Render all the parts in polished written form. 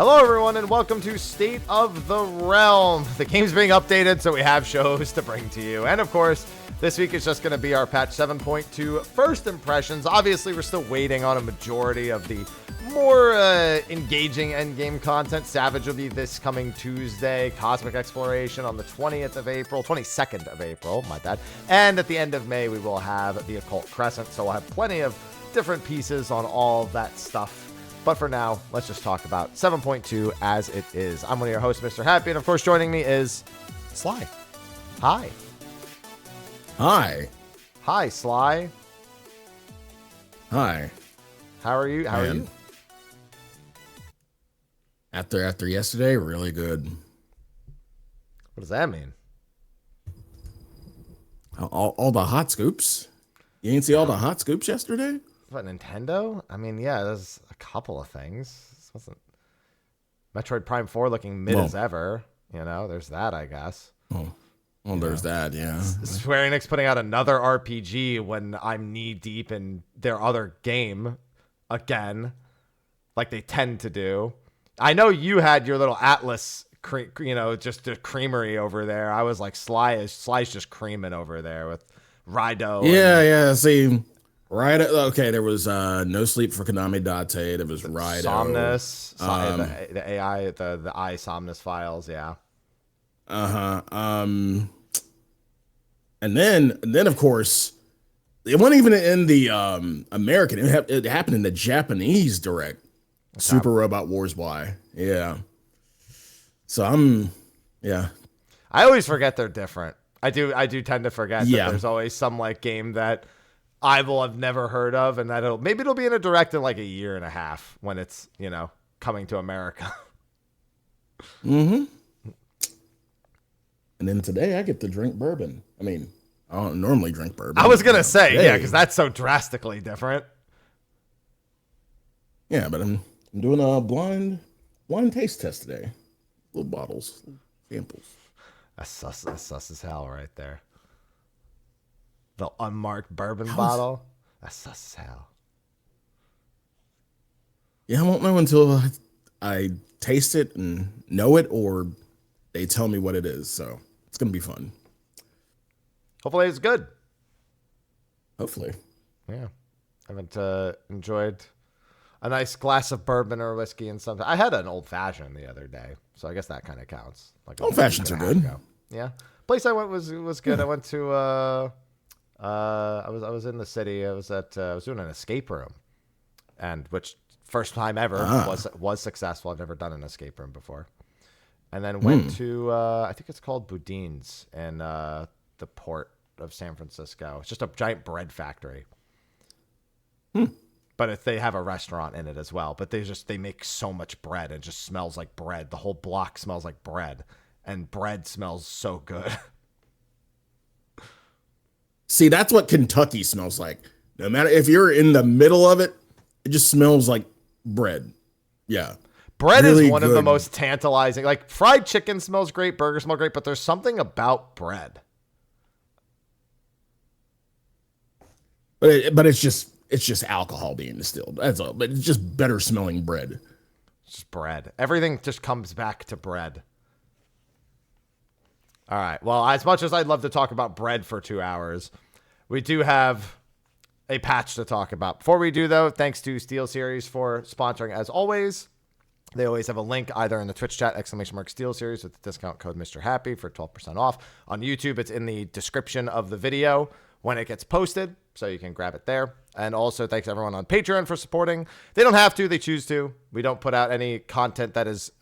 Hello everyone and welcome to State of the Realm. The game's being updated, so we have shows to bring to you. And of course, this week is just going to be our patch 7.2 first impressions. Obviously, we're still waiting on a majority of the more engaging endgame content. Savage will be this coming Tuesday. Cosmic Exploration on the 20th of April, 22nd of April, my bad. And at the end of May, we will have the Occult Crescent, so we'll have plenty of different pieces on all that stuff. But for now, let's just talk about 7.2 as it is. I'm one of your hosts, Mrhappy, and of course joining me is Sly. Hi. Hi. Hi, Sly. Hi. How are you? How are you? After yesterday, really good. What does that mean? All the hot scoops. You didn't see all the hot scoops yesterday? What, Nintendo? I mean, yeah, there's a couple of things. This wasn't Metroid Prime 4 looking mid as ever. You know, there's that, I guess. Well, there's that, yeah. Square Enix putting out another RPG when I'm knee deep in their other game again, like they tend to do. I know you had your little Atlas, just a creamery over there. I was like, Sly's just creaming over there with Rido. Yeah. See, right. Okay, there was No Sleep for Konami Date. There was Rido. Somnus, the AI, the I Somnus files. Yeah. And then of course, it wasn't even in the American. It happened in the Japanese direct. Super Robot Wars Y. Yeah. So I always forget they're different. I do tend to forget that there's always some like game that I will have never heard of, and that it'll be in a direct in like a year and a half when it's, coming to America. Mm-hmm. And then today I get to drink bourbon. I mean, I don't normally drink bourbon. I was gonna say, because that's so drastically different. Yeah, but I'm doing a blind taste test today. Little bottles, samples. That's sus as hell right there. The unmarked bourbon bottle. That's sus as hell. Yeah, I won't know until I taste it and know it, or they tell me what it is. So it's gonna be fun. Hopefully it's good. Hopefully. Yeah. I haven't enjoyed a nice glass of bourbon or whiskey and something. I had an old fashioned the other day, so I guess that kind of counts. Like old fashions are good. Yeah. Place I went was good. Yeah. I went to I was in the city. I was doing an escape room, and which first time ever was successful. I've never done an escape room before, and then went to I think it's called Boudin's in the port of San Francisco. It's just a giant bread factory. But they have a restaurant in it as well. But they make so much bread. It just smells like bread. The whole block smells like bread, and bread smells so good. See, that's what Kentucky smells like. No matter if you're in the middle of it, it just smells like bread. Yeah. Bread really is one of the most tantalizing. Like fried chicken smells great, burgers smell great, but there's something about bread. But it's just alcohol being distilled. That's all. But it's just better smelling bread. It's just bread. Everything just comes back to bread. All right. Well, as much as I'd love to talk about bread for 2 hours, we do have a patch to talk about. Before we do, though, thanks to SteelSeries for sponsoring as always. They always have a link either in the Twitch chat, !SteelSeries with the discount code Mrhappy for 12% off. On YouTube, it's in the description of the video when it gets posted, so you can grab it there. And also, thanks everyone on Patreon for supporting. They don't have to, they choose to. We don't put out any content that is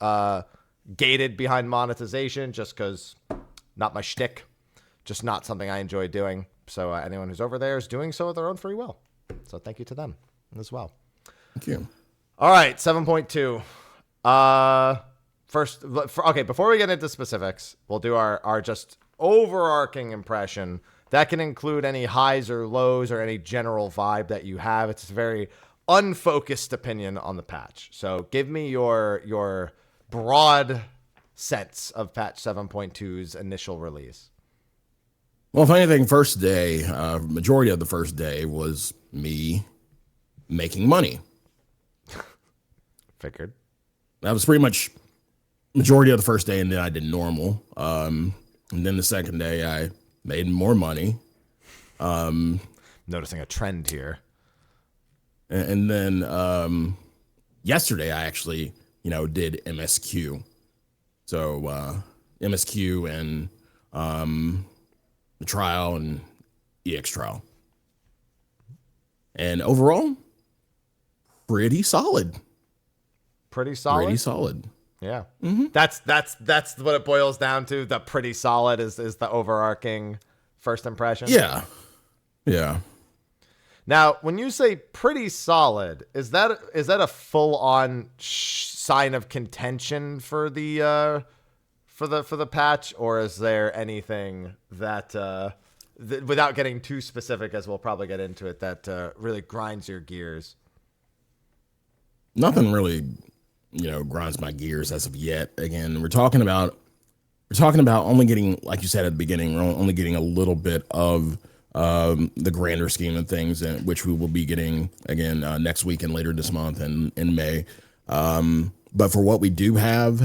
gated behind monetization just because not my shtick, just not something I enjoy doing. So anyone who's over there is doing so of their own free will. So thank you to them as well. Thank you. All right, 7.2. Before we get into specifics, we'll do our just overarching impression. That can include any highs or lows or any general vibe that you have. It's a very unfocused opinion on the patch. So give me your broad sense of patch 7.2's initial release. Well, if anything, first day, majority of the first day was me making money. Figured. That was pretty much majority of the first day, and then I did normal. And then the second day I made more money. Noticing a trend here. And then yesterday I actually, did MSQ. So MSQ and the trial and EX trial. And overall, pretty solid. Pretty solid. Pretty solid. Yeah. Mm-hmm. That's what it boils down to. The pretty solid is the overarching first impression. Yeah. Yeah. Now, when you say pretty solid, is that a full on sign of contention for the patch, or is there anything that without getting too specific, as we'll probably get into it, that really grinds your gears? Nothing really, grinds my gears as of yet. Again, we're talking about only getting, like you said at the beginning, we're only getting a little bit of the grander scheme of things, which we will be getting again next week and later this month and in May. But for what we do have,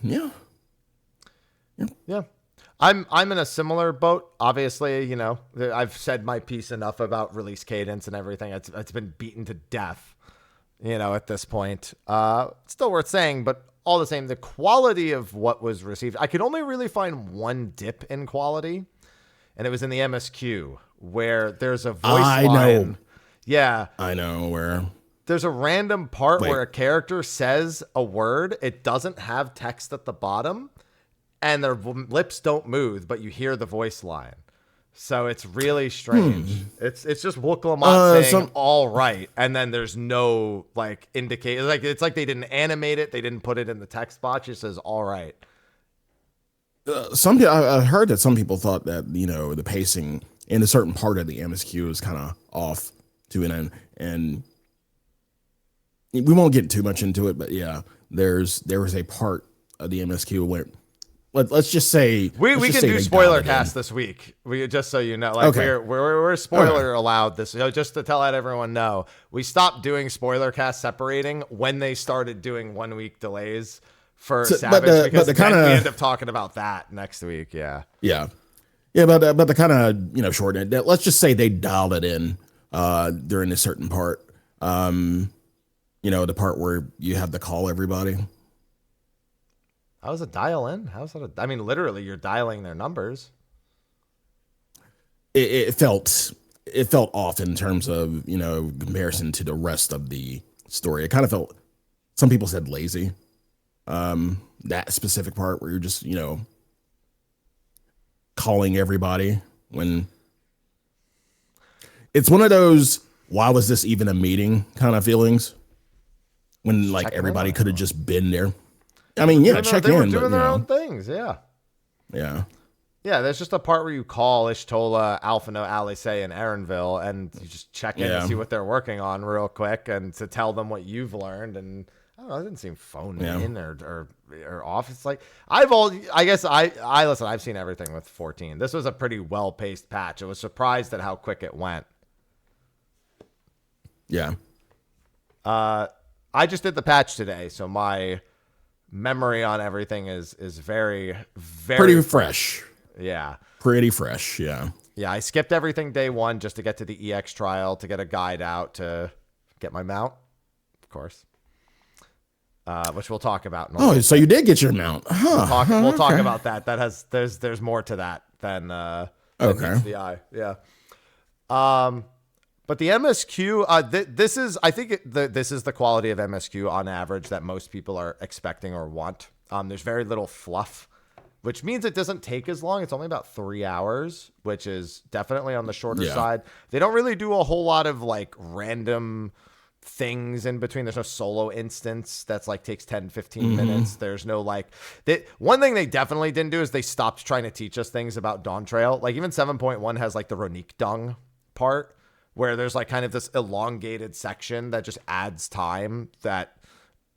yeah. I'm in a similar boat. Obviously, I've said my piece enough about release cadence and everything. It's been beaten to death, at this point. Still worth saying, but all the same, the quality of what was received, I could only really find one dip in quality, and it was in the MSQ, where there's a voice line. Know. Yeah. I know where. There's a random part where a character says a word. It doesn't have text at the bottom, and their lips don't move, but you hear the voice line. So it's really strange. It's just Wook Lamont saying all right, and then there's no indicator. It's like they didn't animate it, they didn't put it in the text box. It says all right. I heard that some people thought that the pacing in a certain part of the MSQ is kind of off to an end, and we won't get too much into it. But yeah, there was a part of the MSQ where let's just say we can do spoiler cast this week. We just so you know, okay. we're spoiler allowed this. Just to let everyone know, we stopped doing spoiler cast separating when they started doing 1 week delays. For Savage, because we end up talking about that next week. Yeah. But the kind of shorten it. Let's just say they dialed it in during a certain part. The part where you have to call everybody. How's it dial in? Literally, you're dialing their numbers. It felt off in terms of comparison to the rest of the story. It kind of felt. Some people said lazy. That specific part where you're just, calling everybody when it's one of those, why was this even a meeting kind of feelings when everybody could have just been there. I mean, check in. They were doing their own things. Yeah. Yeah. Yeah, there's just a part where you call Ishtola, Alphino, Alice, and Aaronville, and you just check in to see what they're working on real quick and to tell them what you've learned. And I don't know, it didn't seem phoned in or off. It's like listen, I've seen everything with 14. This was a pretty well-paced patch. I was surprised at how quick it went. Yeah. I just did the patch today, so my memory on everything is very, very pretty fresh. Yeah. Pretty fresh, yeah. Yeah, I skipped everything day one just to get to the EX trial, to get a guide out, to get my mount, of course. Which we'll talk about. So you did get your mount. Huh. We'll talk about that. There's more to that than meets the eye. Yeah. But the MSQ, this is the quality of MSQ on average that most people are expecting or want. There's very little fluff, which means it doesn't take as long. It's only about 3 hours, which is definitely on the shorter side. They don't really do a whole lot of random things in between. There's no solo instance that's takes 10-15 minutes. There's no one thing they definitely didn't do is they stopped trying to teach us things about Dawn Trail. Even 7.1 has the Ronique Dung part where there's kind of this elongated section that just adds time. That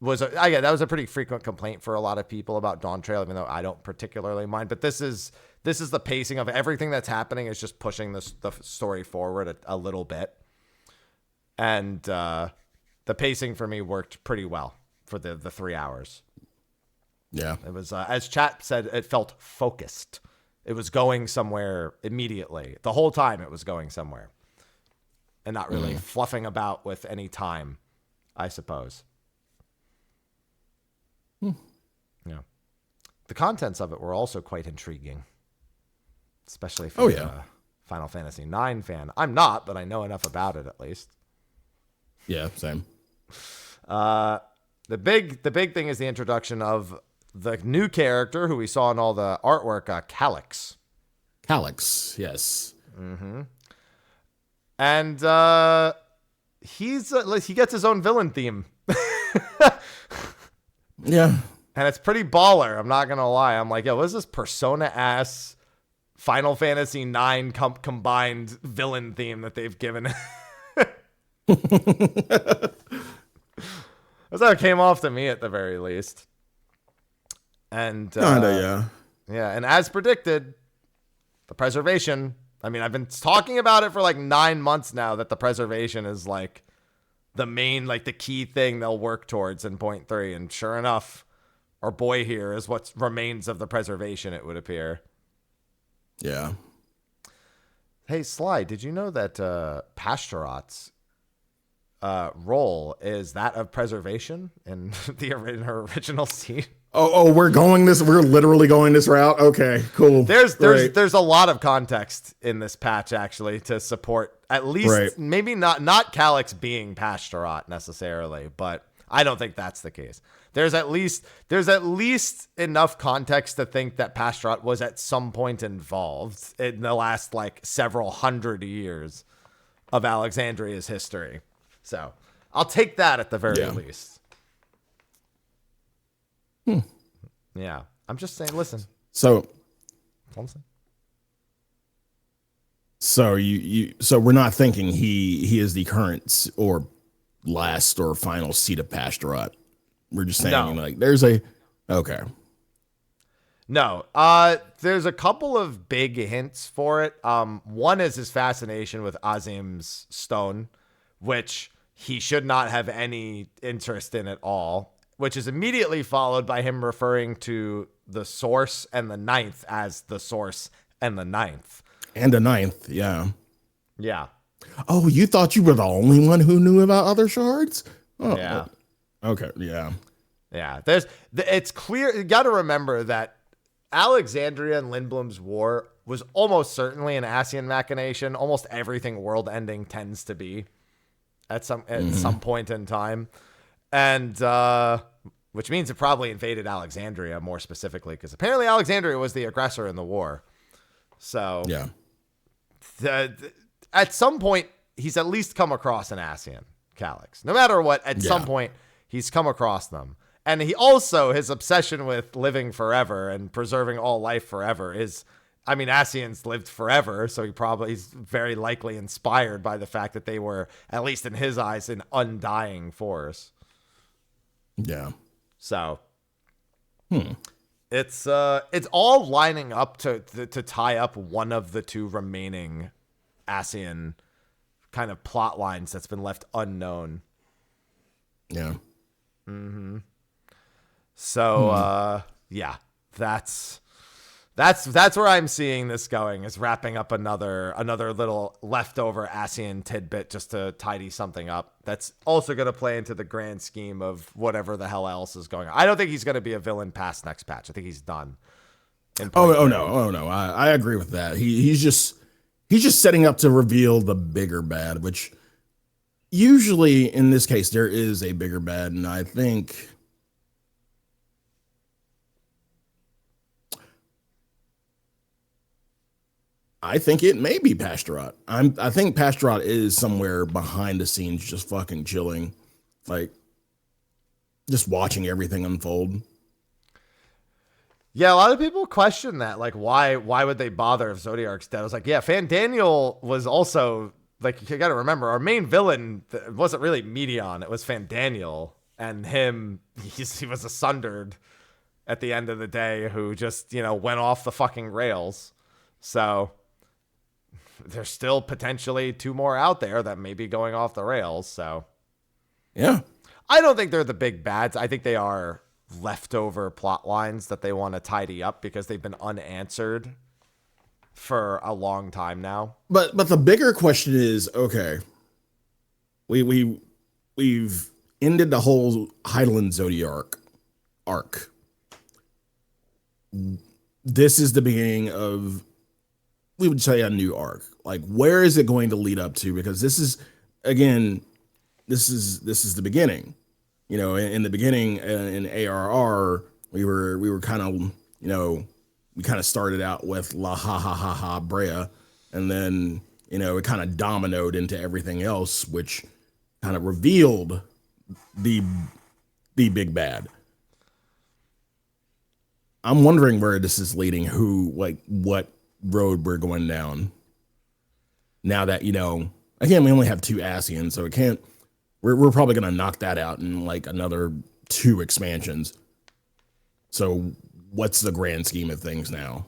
was a pretty frequent complaint for a lot of people about Dawn Trail, even though I don't particularly mind. But this is the pacing of everything that's happening is just pushing the story forward a little bit. And the pacing for me worked pretty well. for the 3 hours. Yeah. It was, as chat said, it felt focused. It was going somewhere immediately. The whole time it was going somewhere. And not really fluffing about with any time, I suppose. Yeah. The contents of it were also quite intriguing. Especially for a Final Fantasy IX fan. I'm not, but I know enough about it at least. Yeah, same. The big thing is the introduction of the new character who we saw in all the artwork, Calyx. Calyx, yes. And he gets his own villain theme. Yeah. And it's pretty baller. I'm not going to lie. I'm like, yo, what is this Persona-ass Final Fantasy IX combined villain theme that they've given? That's how it came off to me at the very least. And Kinda, yeah. And as predicted, the preservation. I mean, I've been talking about it for like 9 months now that the preservation is like the main, like the key thing they'll work towards in point 3. And sure enough, our boy here is what remains of the preservation, it would appear. Yeah. Hey, Sly, did you know that Pastorot's role is that of preservation in her original scene? Oh, we're literally going this route. Okay, cool. There's a lot of context in this patch actually to support at least maybe not Calyx being Pastorot necessarily, but I don't think that's the case. There's at least enough context to think that Pastorot was at some point involved in the last like several hundred years of Alexandria's history. So I'll take that at the very least. Yeah, I'm just saying. Listen. So we're not thinking he is the current or last or final seat of Pastorot. We're just saying like there's a No, there's a couple of big hints for it. One is his fascination with Azim's stone, which he should not have any interest in at all, which is immediately followed by him referring to the source and the ninth as the source and the ninth. And the ninth, yeah. Yeah. Oh, you thought you were the only one who knew about other shards? Oh, yeah. Okay, yeah. Yeah, it's clear. You got to remember that Alexandria and Lindblom's war was almost certainly an Ascian machination. Almost everything world-ending tends to be at some point in time. And which means it probably invaded Alexandria more specifically, because apparently Alexandria was the aggressor in the war. So yeah, at some point he's at least come across an Ascian, Calyx. No matter what, at some point he's come across them. And he also, his obsession with living forever and preserving all life forever is, I mean, Ascians lived forever, so he's very likely inspired by the fact that they were, at least in his eyes, an undying force. Yeah. So it's all lining up to tie up one of the two remaining Ascian kind of plot lines that's been left unknown. Yeah. Mm-hmm. So yeah, that's where I'm seeing this going, is wrapping up another little leftover Ascian tidbit just to tidy something up. That's also going to play into the grand scheme of whatever the hell else is going on. I don't think he's going to be a villain past next patch. I think he's done. Oh no. I agree with that. He's just setting up to reveal the bigger bad, which usually in this case there is a bigger bad, and I think it may be Pastorot. I think Pastorot is somewhere behind the scenes, just fucking chilling, like just watching everything unfold. Yeah, a lot of people question that, like, why would they bother if Zodiark's dead? I was like, yeah, Fandaniel was also, like, you got to remember, our main villain wasn't really Medion, it was Fandaniel, and he was a sundered at the end of the day who just, went off the fucking rails. So there's still potentially two more out there that may be going off the rails. So yeah. I don't think they're the big bads. I think they are leftover plot lines that they want to tidy up because they've been unanswered for a long time now. But the bigger question is, okay, we've ended the whole Highland Zodiac arc. This is the beginning of, we would say, a new arc. Like, where is it going to lead up to? Because this is, again, this is the beginning. You know, in the beginning in ARR, we were kind of, you know, we kind of started out with La Ha Ha Ha Ha Brea, and then, you know, it kind of dominoed into everything else, which kind of revealed the big bad. I'm wondering where this is leading, what road we're going down. Now that, you know, again, we only have 2 Asians, so it can't, we're probably going to knock that out in like another 2 expansions. So what's the grand scheme of things now?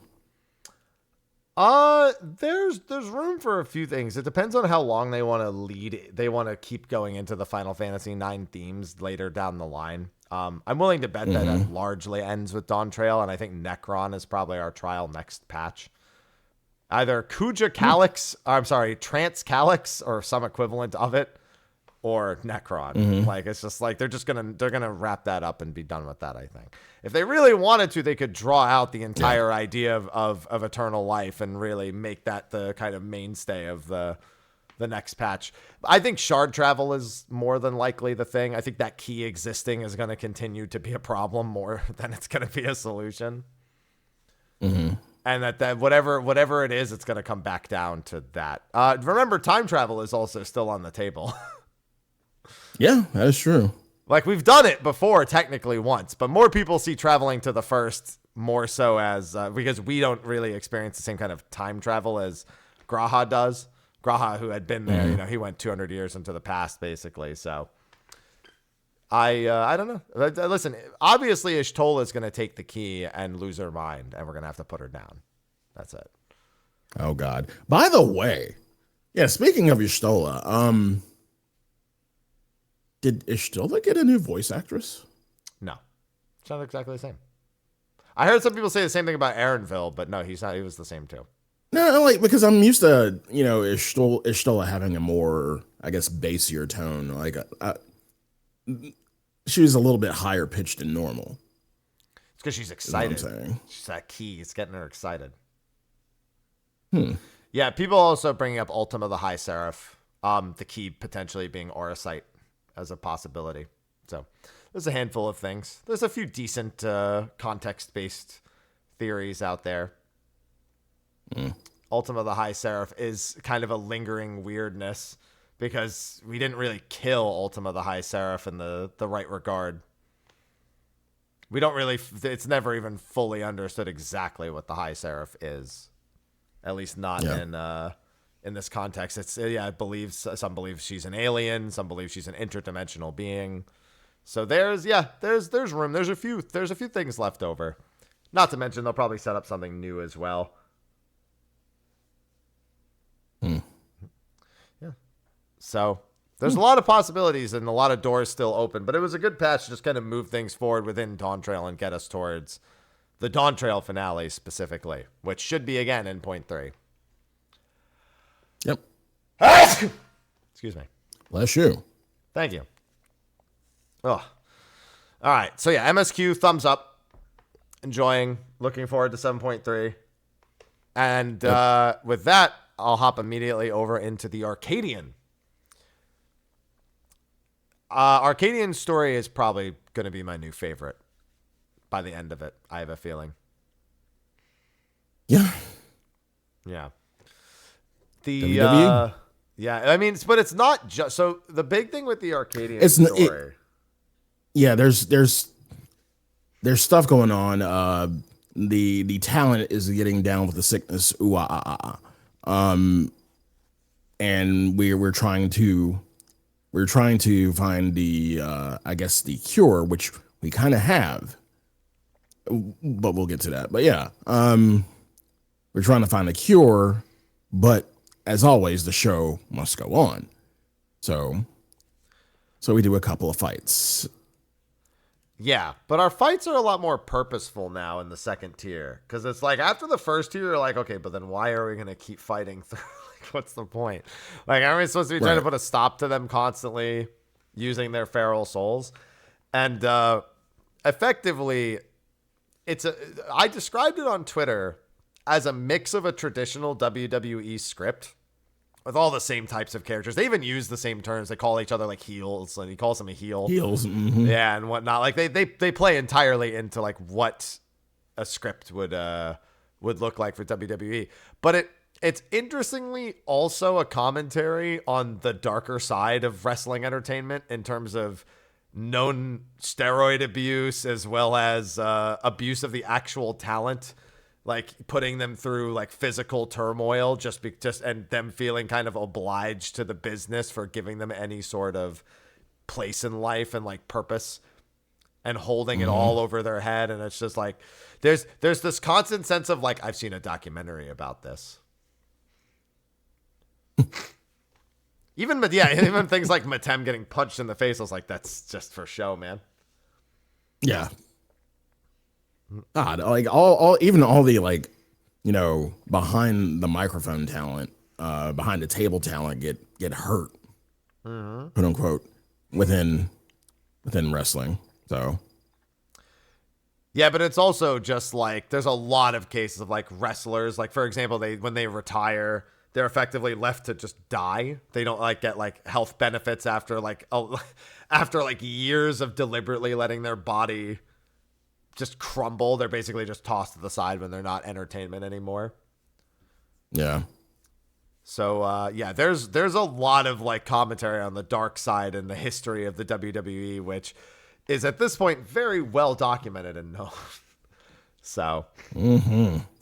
There's room for a few things. It depends on how long they want to lead. They want to keep going into the Final Fantasy IX themes later down the line. I'm willing to bet that it largely ends with Dawn Trail, and I think Necron is probably our trial next patch. Either Kuja Calyx, Trance Calyx, or some equivalent of it, or Necron. Like, it's just like they're gonna wrap that up and be done with that. I think if they really wanted to, they could draw out the entire idea of eternal life and really make that the kind of mainstay of the next patch. I think shard travel is more than likely the thing. I think that key existing is going to continue to be a problem more than it's going to be a solution. And that whatever it is, it's going to come back down to that. Remember, time travel is also still on the table. Yeah, that is true. Like, we've done it before, technically once, but more people see traveling to the first more so as because we don't really experience the same kind of time travel as Graha does. Graha, who had been there, you know, he went 200 years into the past, basically. So I don't know. Listen, obviously Ishtola is going to take the key and lose her mind, and we're going to have to put her down. That's it. Oh God. By the way, yeah, speaking of Ishtola, did Ishtola get a new voice actress? No. It's not exactly the same. I heard some people say the same thing about Aaronville, but no, he's not. He was the same too. No, like, because I'm used to, you know, Ishtola having a more, I guess, bassier tone. Like, she was a little bit higher pitched than normal. It's because she's excited. Is what I'm saying. She's that key. It's getting her excited. Yeah, people also bringing up Ultima the High Seraph, the key potentially being Auracite as a possibility. So there's a handful of things. There's a few decent context-based theories out there. Ultima the High Seraph is kind of a lingering weirdness because we didn't really kill Ultima the High Seraph in the right regard. We don't really, it's never even fully understood exactly what the High Seraph is. At least not in this context. It's, some believe she's an alien, some believe she's an interdimensional being. So there's room. There's a few things left over. Not to mention they'll probably set up something new as well. Yeah. So there's a lot of possibilities and a lot of doors still open, but it was a good patch to just kind of move things forward within Dawn Trail and get us towards the Dawn Trail finale specifically, which should be again in point 3. Yep. Excuse me. Bless you. Thank you. Oh. All right. So yeah, MSQ, thumbs up. Enjoying. Looking forward to 7.3. And with that, I'll hop immediately over into the Arcadian. Arcadian's story is probably going to be my new favorite by the end of it. I have a feeling. Yeah. Yeah. WWE? Yeah, I mean, but it's not just, so the big thing with the Arcadian story. There's stuff going on. The talent is getting down with the sickness. And we're trying to find the I guess the cure, which we kind of have, but we'll get to that. But yeah, we're trying to find a cure, but as always, the show must go on. So So we do a couple of fights. Yeah, but our fights are a lot more purposeful now in the second tier. Because it's like, after the first tier, you're like, okay, but then why are we going to keep fighting through? Like, what's the point? Like, aren't we supposed to be trying to put a stop to them constantly using their feral souls? And effectively, I described it on Twitter as a mix of a traditional WWE script with all the same types of characters. They even use the same terms. They call each other like heels, and he calls them a heel. Heels. Mm-hmm. Yeah, and whatnot. Like they play entirely into like what a script would look like for WWE. But it's interestingly also a commentary on the darker side of wrestling entertainment in terms of known steroid abuse, as well as abuse of the actual talent, like putting them through like physical turmoil just and them feeling kind of obliged to the business for giving them any sort of place in life and like purpose, and holding it all over their head. And it's just like there's this constant sense of like, I've seen a documentary about this. Even things like Matem getting punched in the face, I was like, that's just for show, man. Yeah. God, like all the like, you know, behind the microphone talent, behind the table talent get hurt, quote unquote, within wrestling. So yeah, but it's also just like there's a lot of cases of like wrestlers, like for example, when they retire, they're effectively left to just die. They don't like get like health benefits after like years of deliberately letting their body just crumble. They're basically just tossed to the side when they're not entertainment anymore. Yeah. So yeah, there's a lot of like commentary on the dark side and the history of the WWE, which is at this point very well documented and known. So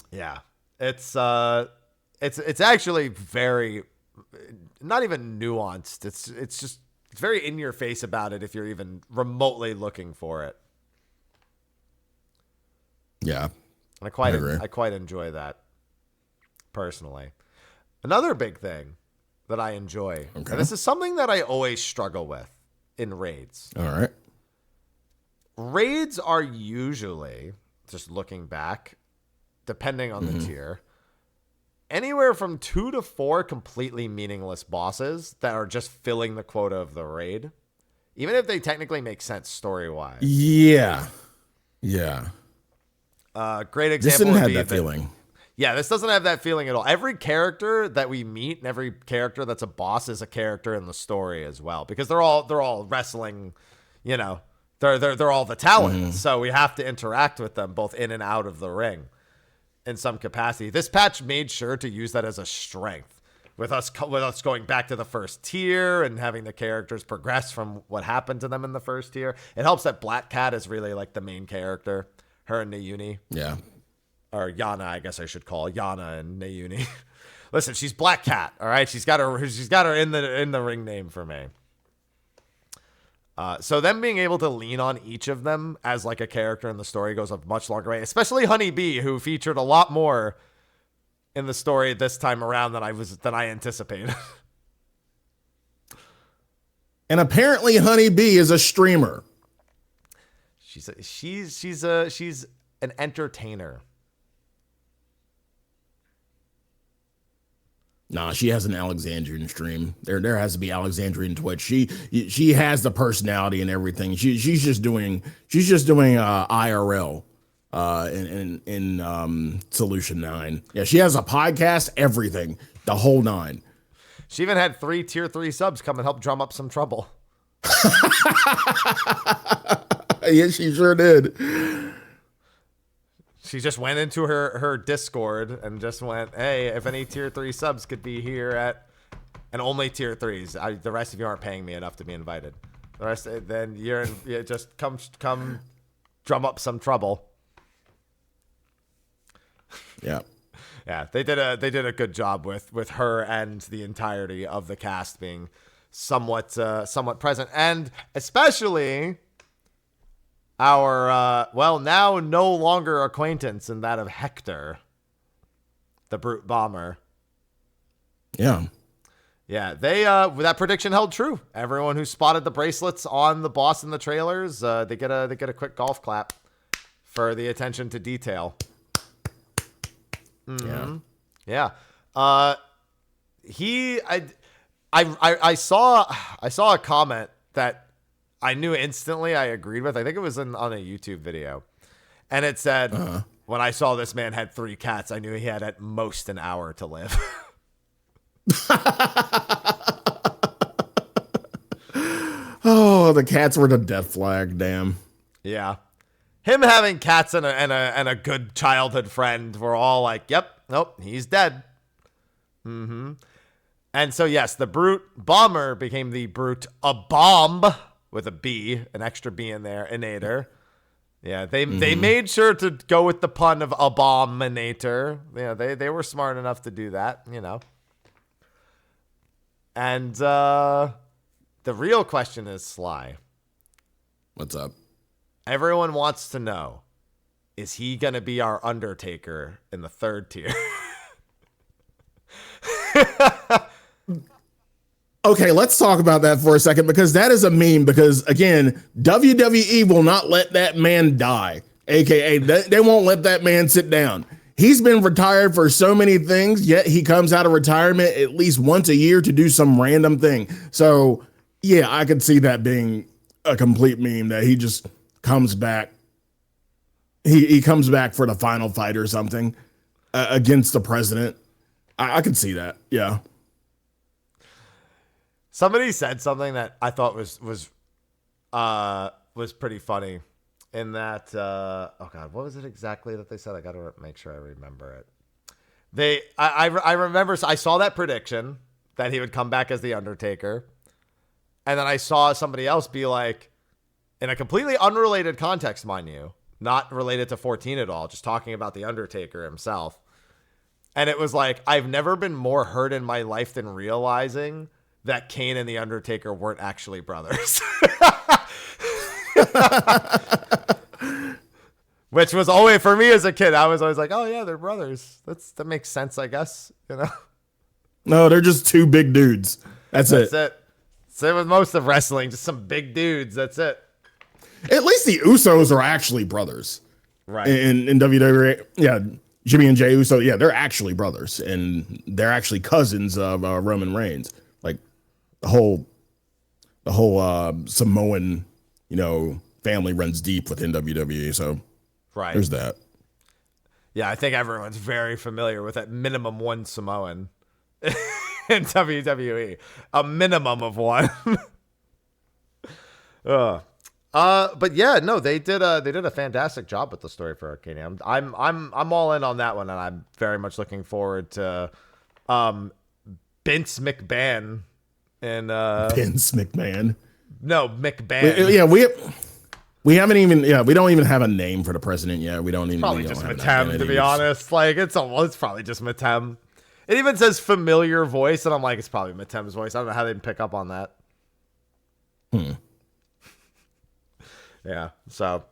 yeah, it's actually very not even nuanced. It's very in your face about it if you're even remotely looking for it. Yeah. And I quite enjoy that personally. Another big thing that I enjoy, and this is something that I always struggle with in raids. All right. Raids are usually, just looking back, depending on the tier, anywhere from 2 to 4 completely meaningless bosses that are just filling the quota of the raid, even if they technically make sense story-wise. Yeah. Yeah. Great example. This didn't have that feeling. Yeah, this doesn't have that feeling at all. Every character that we meet and every character that's a boss is a character in the story as well, because they're all wrestling, you know, they're all the talent. So we have to interact with them both in and out of the ring in some capacity. This patch made sure to use that as a strength with us going back to the first tier and having the characters progress from what happened to them in the first tier. It helps that Black Cat is really like the main character. Her and Nayuni. Yeah. Or Yana, I guess I should call Yana and Nayuni. Listen, she's Black Cat, all right? She's got her in the ring name for me. So them being able to lean on each of them as like a character in the story goes a much longer way, especially Honey Bee, who featured a lot more in the story this time around than I anticipated. And apparently Honey Bee is a streamer. She's an entertainer. Nah, she has an Alexandrian stream. There has to be Alexandrian Twitch. She has the personality and everything. She's just doing IRL in Solution 9. Yeah, she has a podcast, everything, the whole 9. She even had 3 tier 3 subs come and help drum up some trouble. Yeah, she sure did. She just went into her Discord and just went, hey, if any tier 3 subs could be here at, and only tier 3s. The rest of you aren't paying me enough to be invited. The rest, then just come drum up some trouble. Yeah. Yeah, they did a good job with her and the entirety of the cast being somewhat present, and especially our now no longer acquaintance in that of Hector, the brute bomber. Yeah. Yeah, they that prediction held true. Everyone who spotted the bracelets on the boss in the trailers, they get a quick golf clap for the attention to detail. Mm-hmm. Yeah. I saw a comment that I knew instantly I agreed with. I think it was on a YouTube video. And it said, when I saw this man had 3 cats, I knew he had at most an hour to live. Oh, the cats were the death flag. Damn. Yeah. Him having cats and a good childhood friend were all like, yep, nope, he's dead. Mm-hmm. And so, yes, the Brute Bomber became the Brute A Bomb with a B, an extra B in there, Inator. Yeah, they made sure to go with the pun of Abominator. Yeah, they were smart enough to do that, you know. And the real question is, Sly. What's up? Everyone wants to know, is he going to be our Undertaker in the 3rd tier? Okay, let's talk about that for a second, because that is a meme. Because again, WWE will not let that man die. AKA, they won't let that man sit down. He's been retired for so many things, yet he comes out of retirement at least once a year to do some random thing. So yeah, I could see that being a complete meme, that he just comes back. He comes back for the final fight or something against the president. I could see that. Yeah. Somebody said something that I thought was pretty funny. In that, oh god, what was it exactly that they said? I got to make sure I remember it. I remember, I saw that prediction that he would come back as the Undertaker, and then I saw somebody else be like, in a completely unrelated context, mind you, not related to 14 at all, just talking about the Undertaker himself, and it was like, I've never been more hurt in my life than realizing that Kane and the Undertaker weren't actually brothers. Which was always, for me as a kid, I was always like, oh yeah, they're brothers. That makes sense, I guess. You know? No, they're just 2 big dudes. That's it. Same with most of wrestling, just some big dudes. That's it. At least the Usos are actually brothers. Right. In WWE. Yeah. Jimmy and Jey Uso. Yeah, they're actually brothers. And they're actually cousins of Roman Reigns. Like the whole Samoan, family runs deep within WWE. So right. There's that. Yeah, I think everyone's very familiar with that minimum one Samoan in WWE. A minimum of one. But yeah, no, they did a fantastic job with the story for Arcadian. I'm all in on that one, and I'm very much looking forward to Vince McMahon and Vince McMahon. No, McMahon. Yeah, we haven't even we don't even have a name for the president yet. We don't even probably just Matem, to be honest. Like it's probably just Matem. It even says familiar voice, and I'm like, it's probably Matem's voice. I don't know how they didn't pick up on that. Yeah, so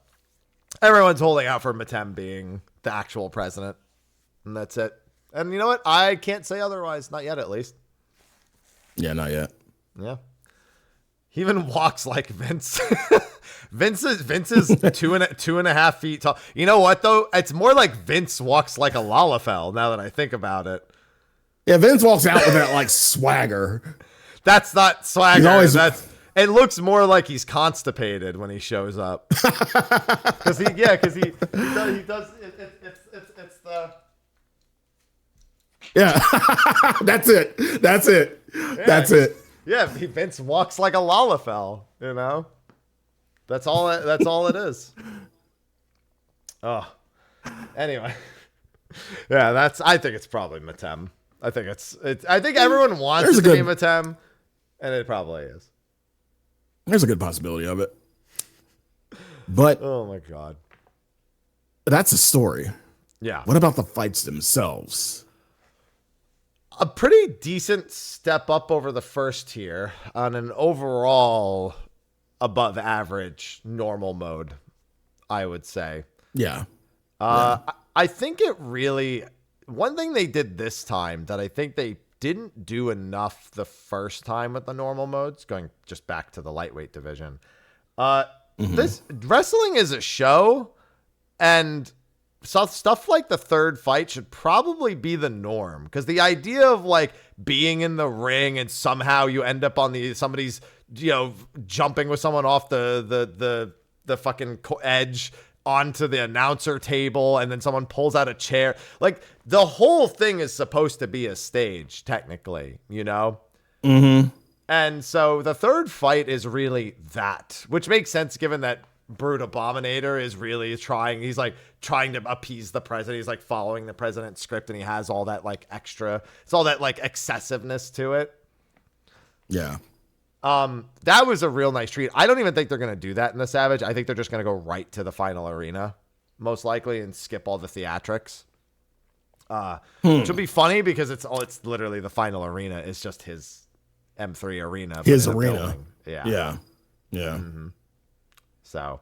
everyone's holding out for Matem being the actual president, and that's it. And you know what? I can't say otherwise. Not yet, at least. Yeah, not yet. Yeah. He even walks like Vince. Vince is 2.5 feet tall. You know what though? It's more like Vince walks like a Lalafell. Now that I think about it. Yeah, Vince walks out with that like swagger. That's not swagger. It looks more like he's constipated when he shows up. Because he does. It's the. Yeah, that's it. Yeah, that's it. Yeah, Vince walks like a Lalafell. You know, that's all it is. Oh, anyway, yeah, I think it's probably Matem. I think I think everyone wants it to be Matem, and it probably is. There's a good possibility of it. But oh my god, that's a story. Yeah. What about the fights themselves? A pretty decent step up over the first tier on an overall above average normal mode, I would say. Yeah. I think it really, one thing they did this time that I think they didn't do enough the first time with the normal modes, going just back to the lightweight division. This wrestling is a show, and stuff like the third fight should probably be the norm, because the idea of like being in the ring and somehow you end up on somebody's, jumping with someone off the fucking edge onto the announcer table, and then someone pulls out a chair. Like, the whole thing is supposed to be a stage, technically, And so the third fight is really that, which makes sense given that Brute Abominator is really trying to appease the president. He's like following the president's script, and he has all that like extra, it's all that like excessiveness to it. Yeah. That was a real nice treat. I don't even think they're going to do that in the Savage. I think they're just going to go right to the final arena, most likely, and skip all the theatrics. Which would be funny because it's literally the final arena is just his M3 arena. His arena. Yeah. Yeah. Mm-hmm. So,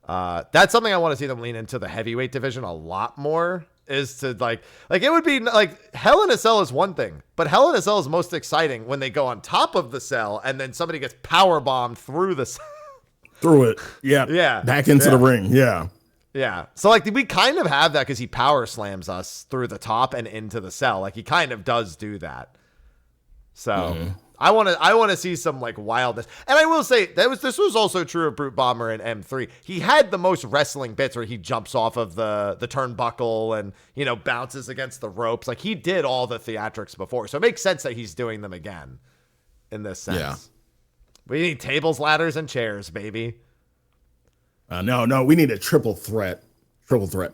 that's something I want to see them lean into the heavyweight division a lot more, is to like it would be like Hell in a Cell is one thing, but Hell in a Cell is most exciting when they go on top of the cell and then somebody gets power bombed through the cell. Through it. Yeah. Yeah. Back into the ring. Yeah. Yeah. So like we kind of have that because he power slams us through the top and into the cell. Like he kind of does do that. So I want to see some like wildness. And I will say this was also true of Brute Bomber in M3. He had the most wrestling bits where he jumps off of the turnbuckle and, bounces against the ropes. Like he did all the theatrics before. So it makes sense that he's doing them again in this sense. Yeah. We need tables, ladders, and chairs, baby. No, we need a triple threat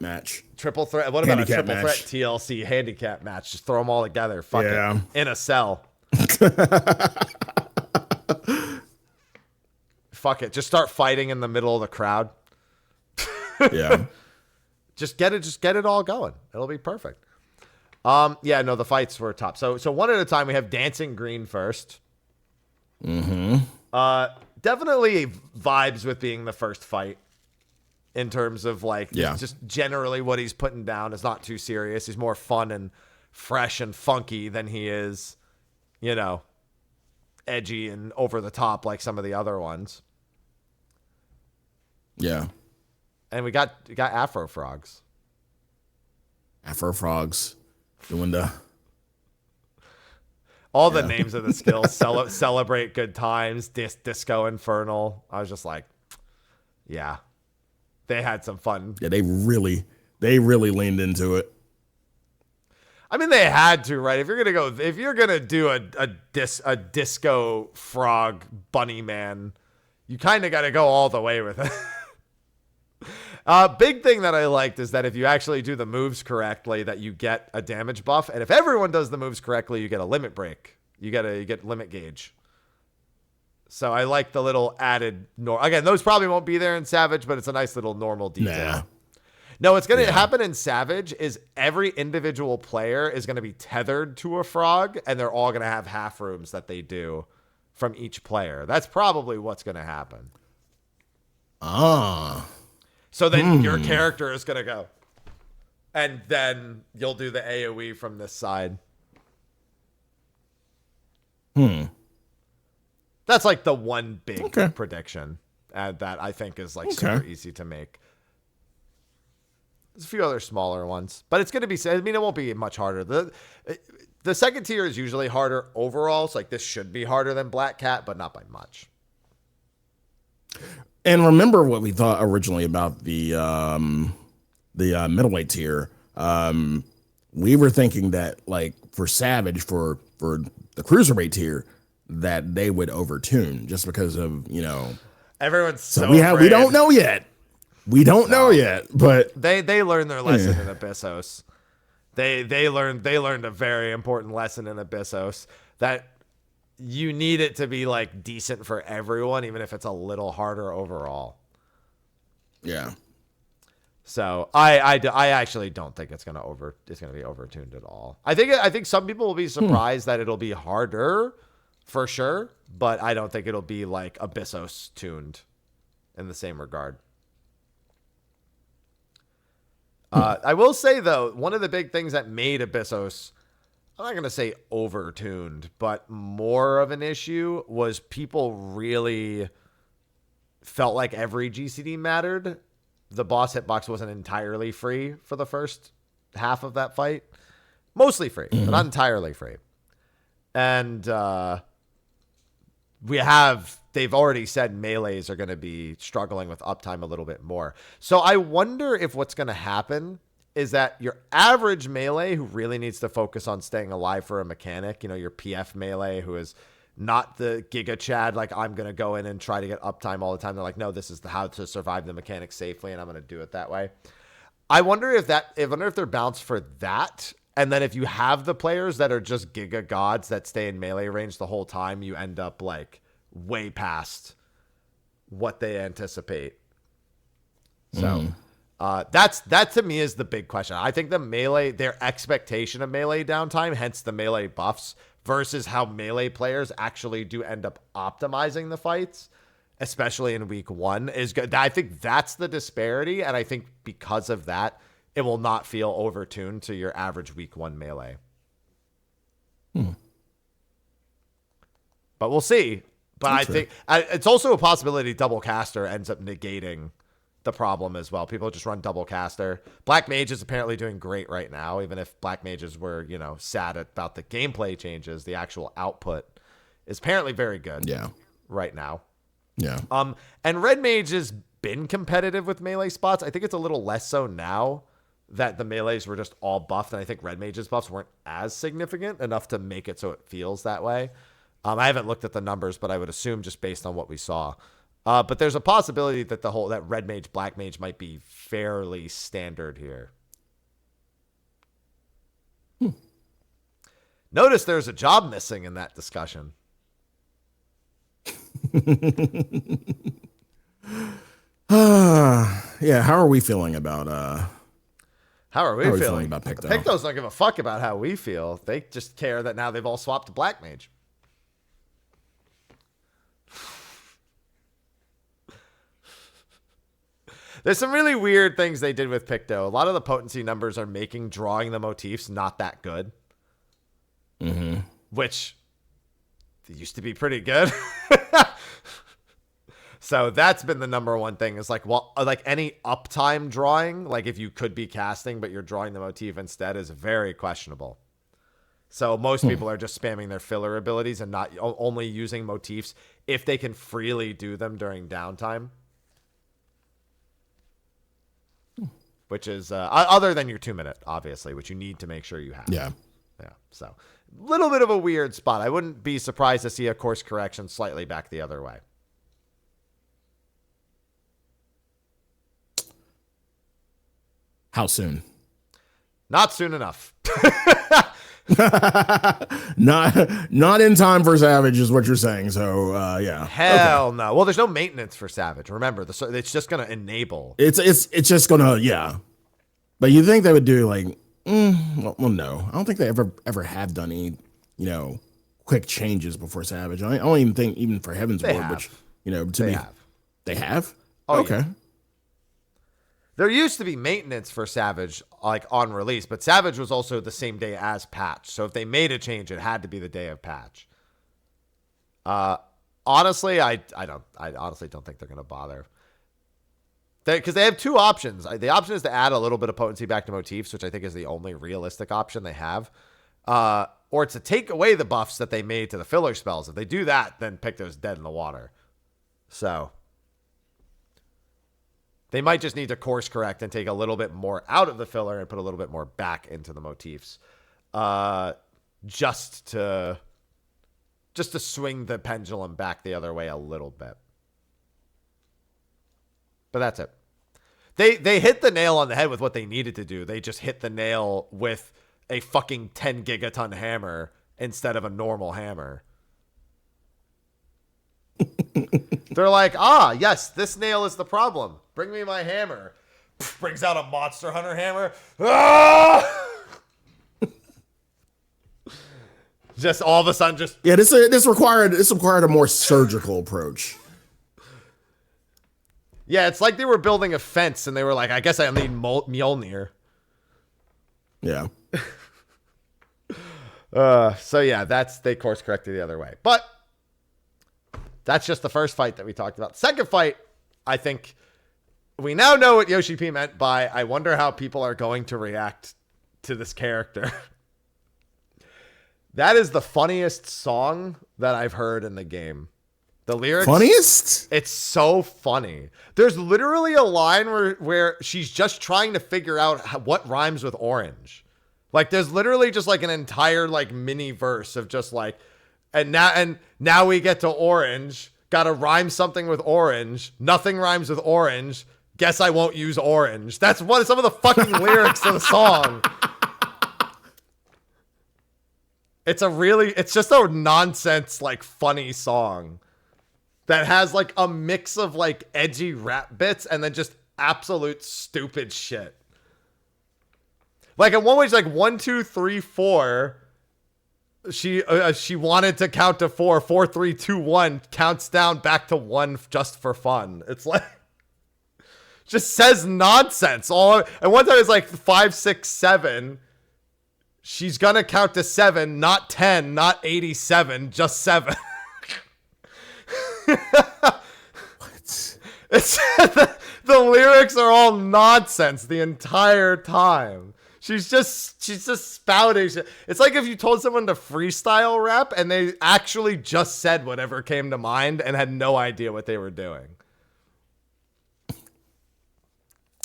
match. Triple threat. What about handicap a triple match. threat TLC handicap match? Just throw them all together. Fuck it. In a cell. Fuck it. Just start fighting in the middle of the crowd. Yeah. Just get it all going. It'll be perfect. The fights were top. So one at a time. We have Dancing Green first. Definitely vibes with being the first fight in terms of just generally what he's putting down is not too serious. He's more fun and fresh and funky than he is, edgy and over the top like some of the other ones. Yeah. And we got Afro Frogs. Afro Frogs doing the all the names of the skills. Celebrate good times, Disco Infernal. I was just like, yeah. They had some fun. Yeah, they really leaned into it. I mean, they had to, right? If you're gonna do a disco frog bunny man, you kind of got to go all the way with it. Big thing that I liked is that if you actually do the moves correctly, that you get a damage buff, and if everyone does the moves correctly, you get a limit break. You get limit gauge. So I like the little added. Again, those probably won't be there in Savage, but it's a nice little normal detail. Nah. No, what's going to happen in Savage is every individual player is going to be tethered to a frog, and they're all going to have half rooms that they do from each player. That's probably what's going to happen. So then your character is going to go, and then you'll do the AoE from this side. That's like the one big prediction that I think is like super easy to make. There's a few other smaller ones, but it's going to be, I mean, it won't be much harder. The second tier is usually harder overall. So like this should be harder than Black Cat, but not by much. And remember what we thought originally about the middleweight tier. We were thinking that like for Savage, for the cruiserweight tier, that they would overtune just because of, everyone's so we don't know yet. We don't know yet, but they learned their lesson in Abyssos. They learned a very important lesson in Abyssos, that you need it to be like decent for everyone, even if it's a little harder overall. Yeah. So I actually don't think it's gonna be overtuned at all. I think some people will be surprised that it'll be harder for sure, but I don't think it'll be like Abyssos tuned in the same regard. I will say though, one of the big things that made Abyssos I'm not going to say overtuned, but more of an issue was people really felt like every GCD mattered. The boss hitbox wasn't entirely free for the first half of that fight. Mostly free, but not entirely free. And they've already said melees are going to be struggling with uptime a little bit more. So I wonder if what's going to happen is that your average melee who really needs to focus on staying alive for a mechanic, your PF melee who is not the Giga Chad, like I'm going to go in and try to get uptime all the time. They're like, no, this is how to survive the mechanic safely, and I'm going to do it that way. I wonder if they're balanced for that. And then if you have the players that are just Giga Gods that stay in melee range the whole time, you end up like way past what they anticipate. So that to me is the big question. I think the melee, their expectation of melee downtime, hence the melee buffs, versus how melee players actually do end up optimizing the fights, especially in week 1, is good. I think that's the disparity, and I think because of that, it will not feel overtuned to your average week 1 melee. But we'll see. But I think it's also a possibility double caster ends up negating the problem as well. People just run double caster. Black Mage is apparently doing great right now, even if Black Mages were, sad about the gameplay changes. The actual output is apparently very good right now. Yeah. And Red Mage has been competitive with melee spots. I think it's a little less so now that the melees were just all buffed, and I think Red Mage's buffs weren't as significant enough to make it so it feels that way. I haven't looked at the numbers, but I would assume just based on what we saw. But there's a possibility that that Red Mage, Black Mage might be fairly standard here. Notice there's a job missing in that discussion. Yeah, how are we feeling about How are we feeling about Picto? Pictos don't give a fuck about how we feel. They just care that now they've all swapped to Black Mage. There's some really weird things they did with Picto. A lot of the potency numbers are making drawing the motifs not that good. Which used to be pretty good. So that's been the number one thing is like, well, like any uptime drawing, like if you could be casting, but you're drawing the motif instead is very questionable. So most people are just spamming their filler abilities and not only using motifs if they can freely do them during downtime. Which is other than your 2-minute, obviously, which you need to make sure you have. Yeah. So a little bit of a weird spot. I wouldn't be surprised to see a course correction slightly back the other way. How soon? Not soon enough. Not in time for Savage is what you're saying. So yeah. Hell no. Well, there's no maintenance for Savage. Remember, it's just gonna enable. It's just gonna But you think they would do like? Well, no. I don't think they ever have done any quick changes before Savage. I don't even think even for Heaven's Ward, which they have. Oh, okay. Yeah. There used to be maintenance for Savage, like on release, but Savage was also the same day as patch. So if they made a change, it had to be the day of patch. Honestly, I honestly don't think they're gonna bother. Because they have two options. The option is to add a little bit of potency back to motifs, which I think is the only realistic option they have, or to take away the buffs that they made to the filler spells. If they do that, then Picto's dead in the water. So they might just need to course correct and take a little bit more out of the filler and put a little bit more back into the motifs, just to swing the pendulum back the other way a little bit. But that's it. They hit the nail on the head with what they needed to do. They just hit the nail with a fucking 10 gigaton hammer instead of a normal hammer. They're like, yes, this nail is the problem. Bring me my hammer. Brings out a Monster Hunter hammer. Ah! Just all of a sudden, this required a more surgical approach. Yeah, it's like they were building a fence and they were like, I guess I need Mjolnir. Yeah. So yeah, they course corrected the other way. But that's just the first fight that we talked about. Second fight, I think we now know what Yoshi P meant by I wonder how people are going to react to this character. That is the funniest song that I've heard in the game. The lyrics. Funniest? It's so funny. There's literally a line where she's just trying to figure out what rhymes with orange. Like there's literally just like an entire like mini verse of just like, and now we get to orange. Gotta rhyme something with orange. Nothing rhymes with orange. Guess I won't use orange. That's some of the fucking lyrics of the song. It's just a nonsense, like funny song that has like a mix of like edgy rap bits and then just absolute stupid shit. Like at one way, it's like 1, 2, 3, 4. She wanted to count to 4. 4, 3, 2, 1 counts down back to 1 just for fun. It's like just says nonsense. And one time it's like 5, 6, 7. She's gonna count to 7, not 10, not 87, just 7. What? It's the lyrics are all nonsense the entire time. She's just spouting shit. It's like if you told someone to freestyle rap and they actually just said whatever came to mind and had no idea what they were doing.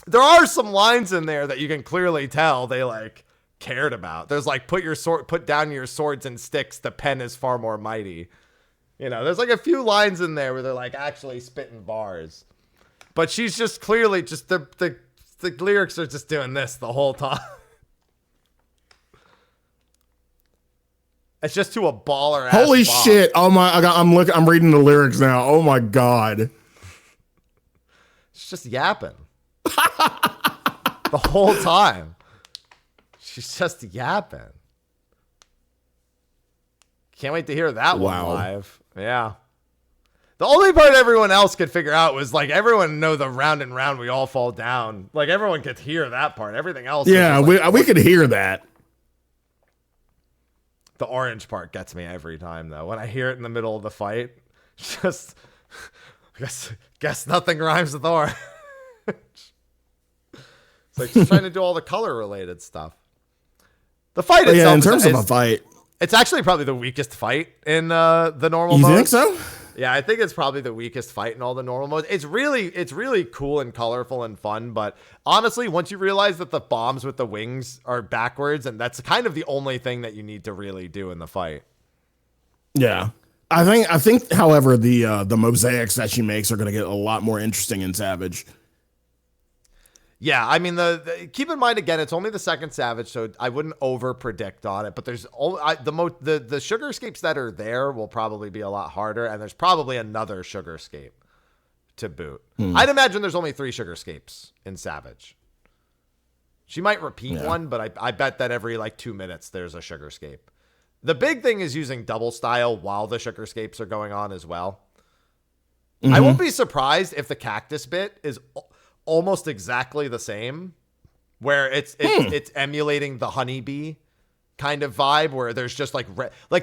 There are some lines in there that you can clearly tell they like cared about. There's like put down your swords and sticks. The pen is far more mighty. You know, there's like a few lines in there where they're like actually spitting bars. But she's just clearly just the lyrics are just doing this the whole time. It's just to a baller ass Holy bop. shit. Oh my, I'm reading the lyrics now. Oh my God. It's just yapping. The whole time. She's just yapping. Can't wait to hear that one live. Yeah. The only part everyone else could figure out was like everyone know the round and round we all fall down. Like everyone could hear that part. Everything else. Yeah, like, we could hear that. The orange part gets me every time though. When I hear it in the middle of the fight, just guess nothing rhymes with orange. It's like just trying to do all the color related stuff. The fight itself. Yeah, in terms of a fight, it's actually probably the weakest fight in the normal mode. You think so? Yeah, I think it's probably the weakest fight in all the normal modes. It's really cool and colorful and fun, but honestly, once you realize that the bombs with the wings are backwards, and that's kind of the only thing that you need to really do in the fight. Yeah. I think, however, the mosaics that she makes are going to get a lot more interesting in Savage. Yeah, I mean, keep in mind again, it's only the second Savage, so I wouldn't over predict on it. But there's the sugarscapes that are there will probably be a lot harder, and there's probably another sugarscape to boot. I'd imagine there's only 3 sugarscapes in Savage. She might repeat one, but I bet that every like 2 minutes there's a sugarscape. The big thing is using double style while the sugarscapes are going on as well. Mm-hmm. I won't be surprised if the cactus bit is almost exactly the same, where it's emulating the honeybee kind of vibe, where there's just like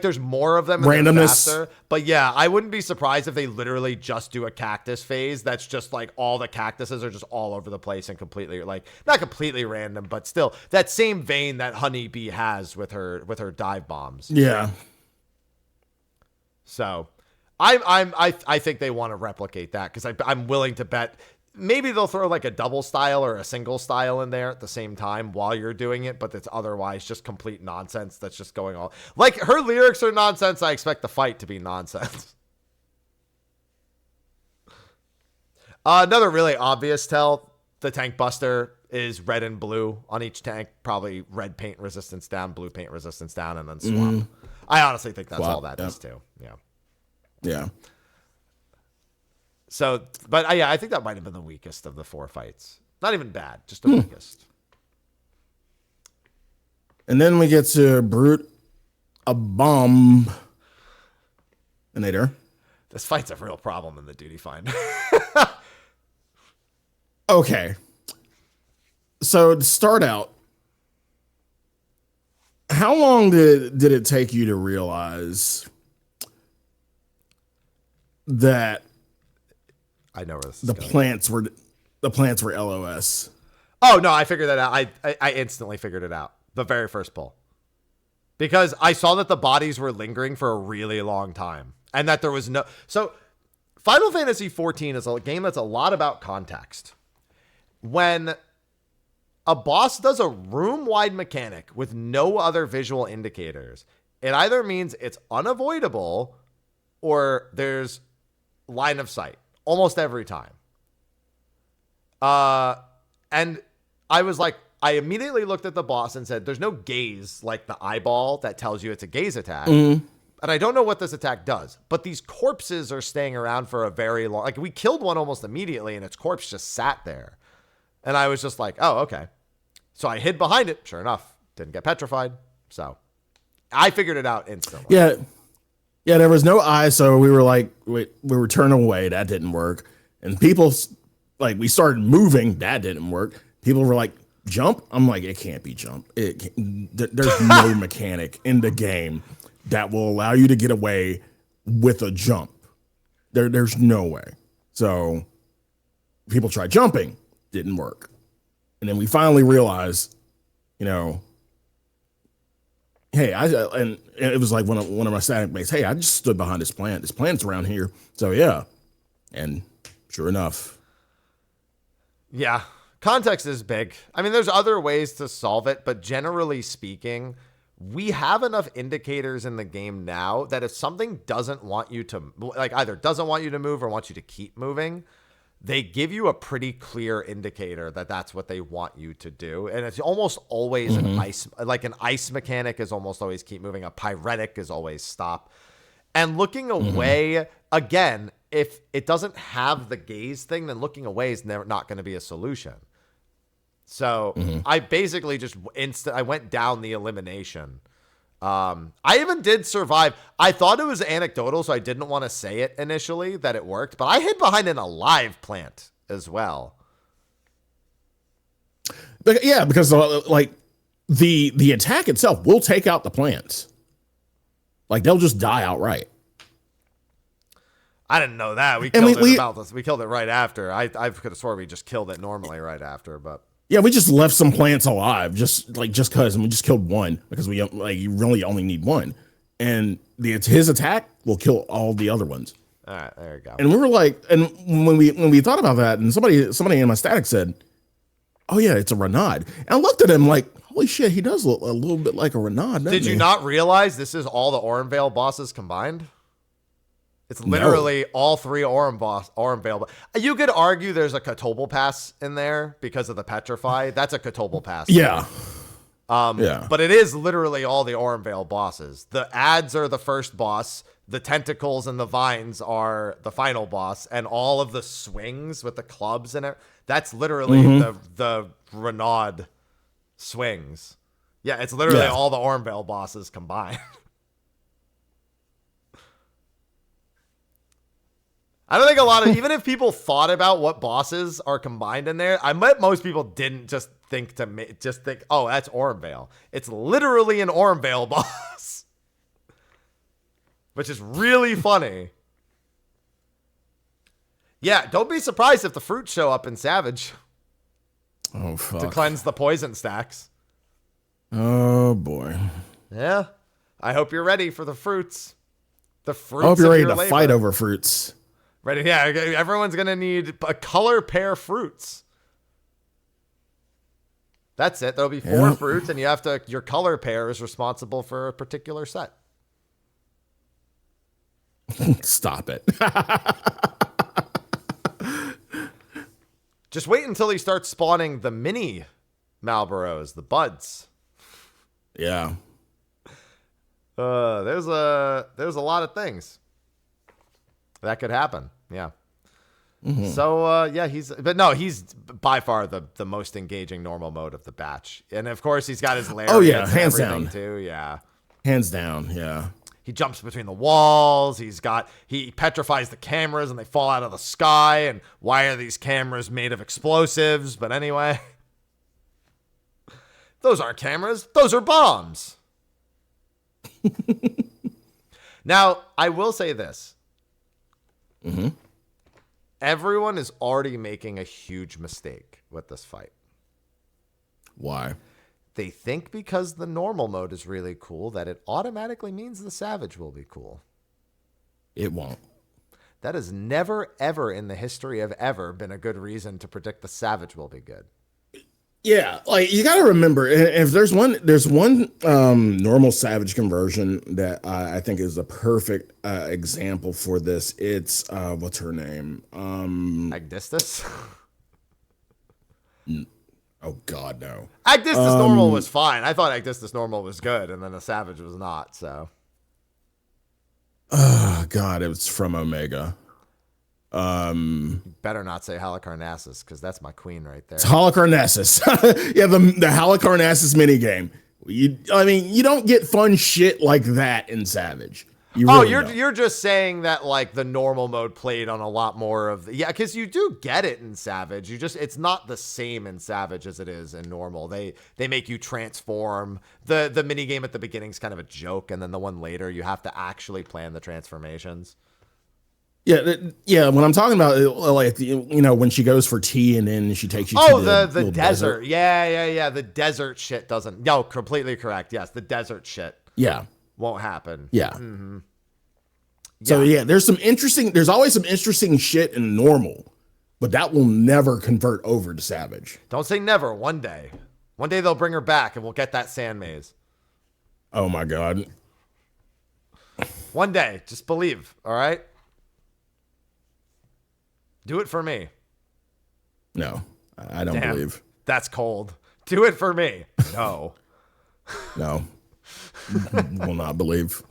there's more of them, randomness. Faster. But yeah, I wouldn't be surprised if they literally just do a cactus phase that's just like all the cactuses are just all over the place and completely like not completely random, but still that same vein that honeybee has with her dive bombs. Yeah. So I think they want to replicate that because I'm willing to bet. Maybe they'll throw like a double style or a single style in there at the same time while you're doing it, but it's otherwise just complete nonsense that's just going on. Like her lyrics are nonsense. I expect the fight to be nonsense. Another really obvious tell, the tank buster is red and blue on each tank, probably red paint resistance down, blue paint resistance down, and then swap. I honestly think that's all that is too. Yeah. Yeah. So, but yeah, I think that might have been the weakest of the 4 fights. Not even bad, just the weakest. And then we get to Brute a bomb. And later. This fight's a real problem in the duty finder. Okay. So to start out, How long did it take you to realize that I know where this is the going. plants were LOS? Oh no, I figured that out. I instantly figured it out. The very first pull. Because I saw that the bodies were lingering for a really long time. And that there was no... So, Final Fantasy XIV is a game that's a lot about context. When a boss does a room-wide mechanic with no other visual indicators, it either means it's unavoidable or there's line of sight. Almost every time. And I was like, I immediately looked at the boss and said, there's no gaze like the eyeball that tells you it's a gaze attack. And I don't know what this attack does, but these corpses are staying around for a very long, like we killed one almost immediately and its corpse just sat there. And I was just like, oh, okay. So I hid behind it. Sure enough, didn't get petrified. So I figured it out instantly. Yeah. Yeah. There was no eye. So we were like, we were turning away. That didn't work. And people like, we started moving. That didn't work. People were like, jump. I'm like, it can't be jump. There's no mechanic in the game that will allow you to get away with a jump. There's no way. So people tried jumping, didn't work. And then we finally realized, hey, and it was like one of my static mates, hey, I just stood behind this plant. This plant's around here. So yeah. And sure enough. Yeah. Context is big. I mean, there's other ways to solve it, but generally speaking, we have enough indicators in the game now that if something doesn't want you to, like either doesn't want you to move or wants you to keep moving, they give you a pretty clear indicator that that's what they want you to do. And it's almost always an ice mechanic is almost always keep moving. A pyretic is always stop. And looking away, again, if it doesn't have the gaze thing, then looking away is not going to be a solution. So I basically just I went down the elimination. I even did survive. I thought it was anecdotal, so I didn't want to say it initially that it worked, but I hid behind an alive plant as well. But yeah, because like the attack itself will take out the plants. Like they'll just die outright. I didn't know that. We killed it right after. I could have sworn we just killed it normally right after, but yeah, we just left some plants alive, just cause, and we just killed one because you really only need one, and his attack will kill all the other ones. All right, there you go. And we were like, and when we thought about that, and somebody in my static said, "Oh yeah, it's a Renaud," and I looked at him like, "Holy shit, he does look a little bit like a Renaud." Did you not realize this is all the Orenvale bosses combined? It's literally all three Orenvale. You could argue there's a Kotobel pass in there because of the Petrify. That's a Kotobel pass. Yeah. But it is literally all the Orenvale bosses. The ads are the first boss. The tentacles and the vines are the final boss. And all of the swings with the clubs in it, that's literally the Renaud swings. Yeah, it's literally all the Orenvale bosses combined. I don't think even if people thought about what bosses are combined in there, I bet most people didn't just think, oh, that's Orenvale. It's literally an Orenvale boss, which is really funny. Yeah, don't be surprised if the fruits show up in Savage. Oh, fuck. To cleanse the poison stacks. Oh, boy. Yeah. I hope you're ready for the fruits. The fruits. I hope you're ready to fight over fruits. Right, yeah, everyone's going to need a color pair fruits. That's it. There'll be 4 fruits, and your color pair is responsible for a particular set. Stop it. Just wait until he starts spawning the mini Malboros, the buds. Yeah. There's a lot of things that could happen. Yeah. So, he's by far the most engaging normal mode of the batch. And of course he's got his lariats. Oh yeah, hands down too. Yeah. Hands down. Yeah. He jumps between the walls. He petrifies the cameras and they fall out of the sky. And why are these cameras made of explosives? But anyway, those aren't cameras. Those are bombs. Now, I will say this. Mm-hmm. Everyone is already making a huge mistake with this fight. Why? They think because the normal mode is really cool that it automatically means the Savage will be cool. It won't. That has never, ever in the history of ever been a good reason to predict the Savage will be good. Yeah, like you got to remember, if there's one normal Savage conversion that I think is a perfect example for this. It's what's her name? Agdistis? Oh God, no. Agdistis normal was fine. I thought Agdistis normal was good, and then the Savage was not. So, oh God, it was from Omega. you better not say Halicarnassus, because that's my queen right there. It's Halicarnassus. Yeah, the Halicarnassus minigame. You don't get fun shit like that in Savage. You're just saying that like the normal mode played on a lot more of because you do get it in Savage. It's not the same in Savage as it is in normal. They make you transform. The mini game at the beginning is kind of a joke, and then the one later you have to actually plan the transformations. Yeah. When I'm talking about like when she goes for tea and then she takes you to the desert. Yeah. The desert shit doesn't. No, completely correct. Yes, the desert shit. Yeah. Won't happen. Yeah. Mm-hmm. So there's always some interesting shit in normal, but that will never convert over to Savage. Don't say never. One day they'll bring her back and we'll get that sand maze. Oh my God. One day, just believe. All right. Do it for me. No, I don't believe. That's cold. Do it for me. No. No. Will not believe.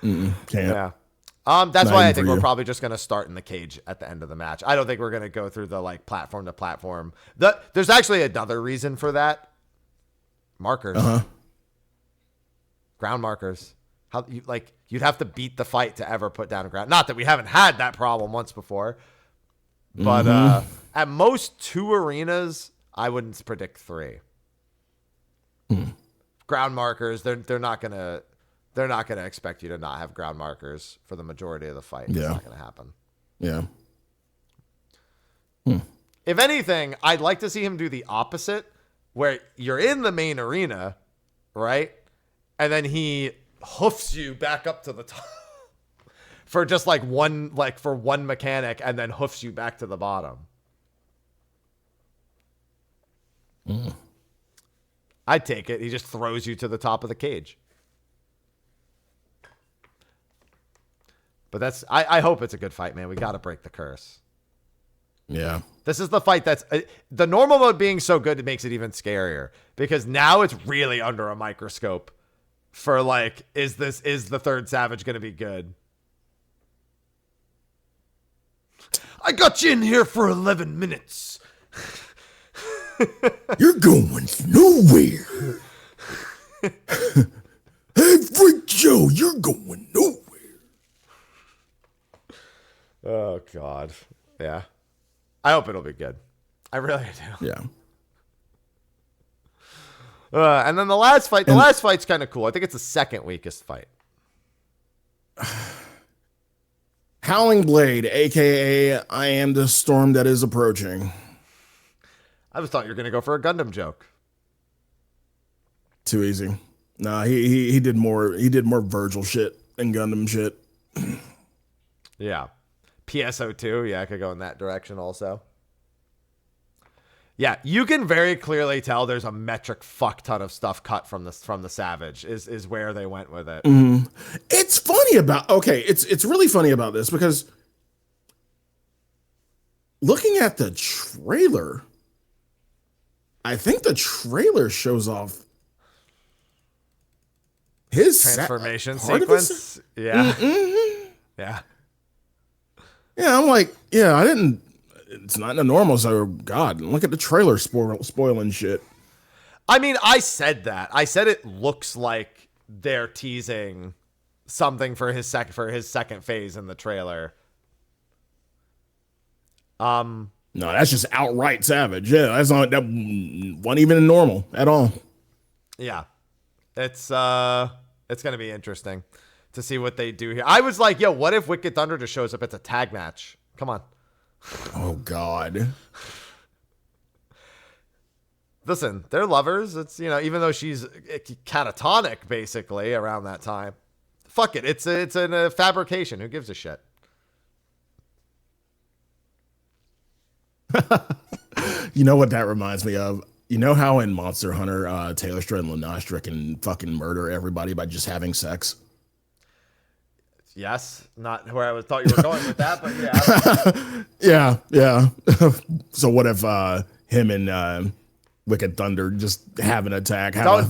Can't. Yeah. That's why I think we're probably just going to start in the cage at the end of the match. I don't think we're going to go through the like platform to platform. There's actually another reason for that. Markers. Ground markers. You'd have to beat the fight to ever put down a ground. Not that we haven't had that problem once before. But at most 2 arenas, I wouldn't predict 3. Ground markers, they're not gonna expect you to not have ground markers for the majority of the fight. It's not gonna happen. Yeah. If anything, I'd like to see him do the opposite, where you're in the main arena, right? And then he hoofs you back up to the top. For just one mechanic, and then hoofs you back to the bottom. I'd take it. He just throws you to the top of the cage. But I hope it's a good fight, man. We got to break the curse. Yeah. This is the fight that's the normal mode being so good, it makes it even scarier because now it's really under a microscope for is the third Savage going to be good? I got you in here for 11 minutes. You're going nowhere. Hey, Freak Joe, you're going nowhere. Oh, God. Yeah. I hope it'll be good. I really do. Yeah. And then the last fight's kind of cool. I think it's the second weakest fight. Howling Blade, a.k.a. I am the storm that is approaching. I just thought you were going to go for a Gundam joke. Too easy. Nah, he did more Virgil shit and Gundam shit. Yeah. PSO2, yeah, I could go in that direction also. Yeah, you can very clearly tell there's a metric fuck ton of stuff cut from the Savage is where they went with it. Mm-hmm. It's funny it's really funny about this because looking at the trailer, I think the trailer shows off his transformation sequence. Yeah. Mm-hmm. Yeah. Yeah, I'm like, I didn't. It's not in the normal, so God, look at the trailer spoiling shit. I mean, I said that. I said it looks like they're teasing something for his second phase in the trailer. No, that's just outright Savage. Yeah, that wasn't even in normal at all. Yeah. It's It's going to be interesting to see what they do here. I was like, yo, what if Wicked Thunder just shows up? It's a tag match. Come on. Oh, God. Listen, they're lovers. It's, you know, even though she's catatonic basically around that time. Fuck it. It's a fabrication. Who gives a shit? You know what that reminds me of? You know how in Monster Hunter, Taylor Strand and Lenastra can fucking murder everybody by just having sex? Yes. Not where I thought you were going with that, but yeah. Yeah. So what if him and Wicked Thunder just have an attack? Don't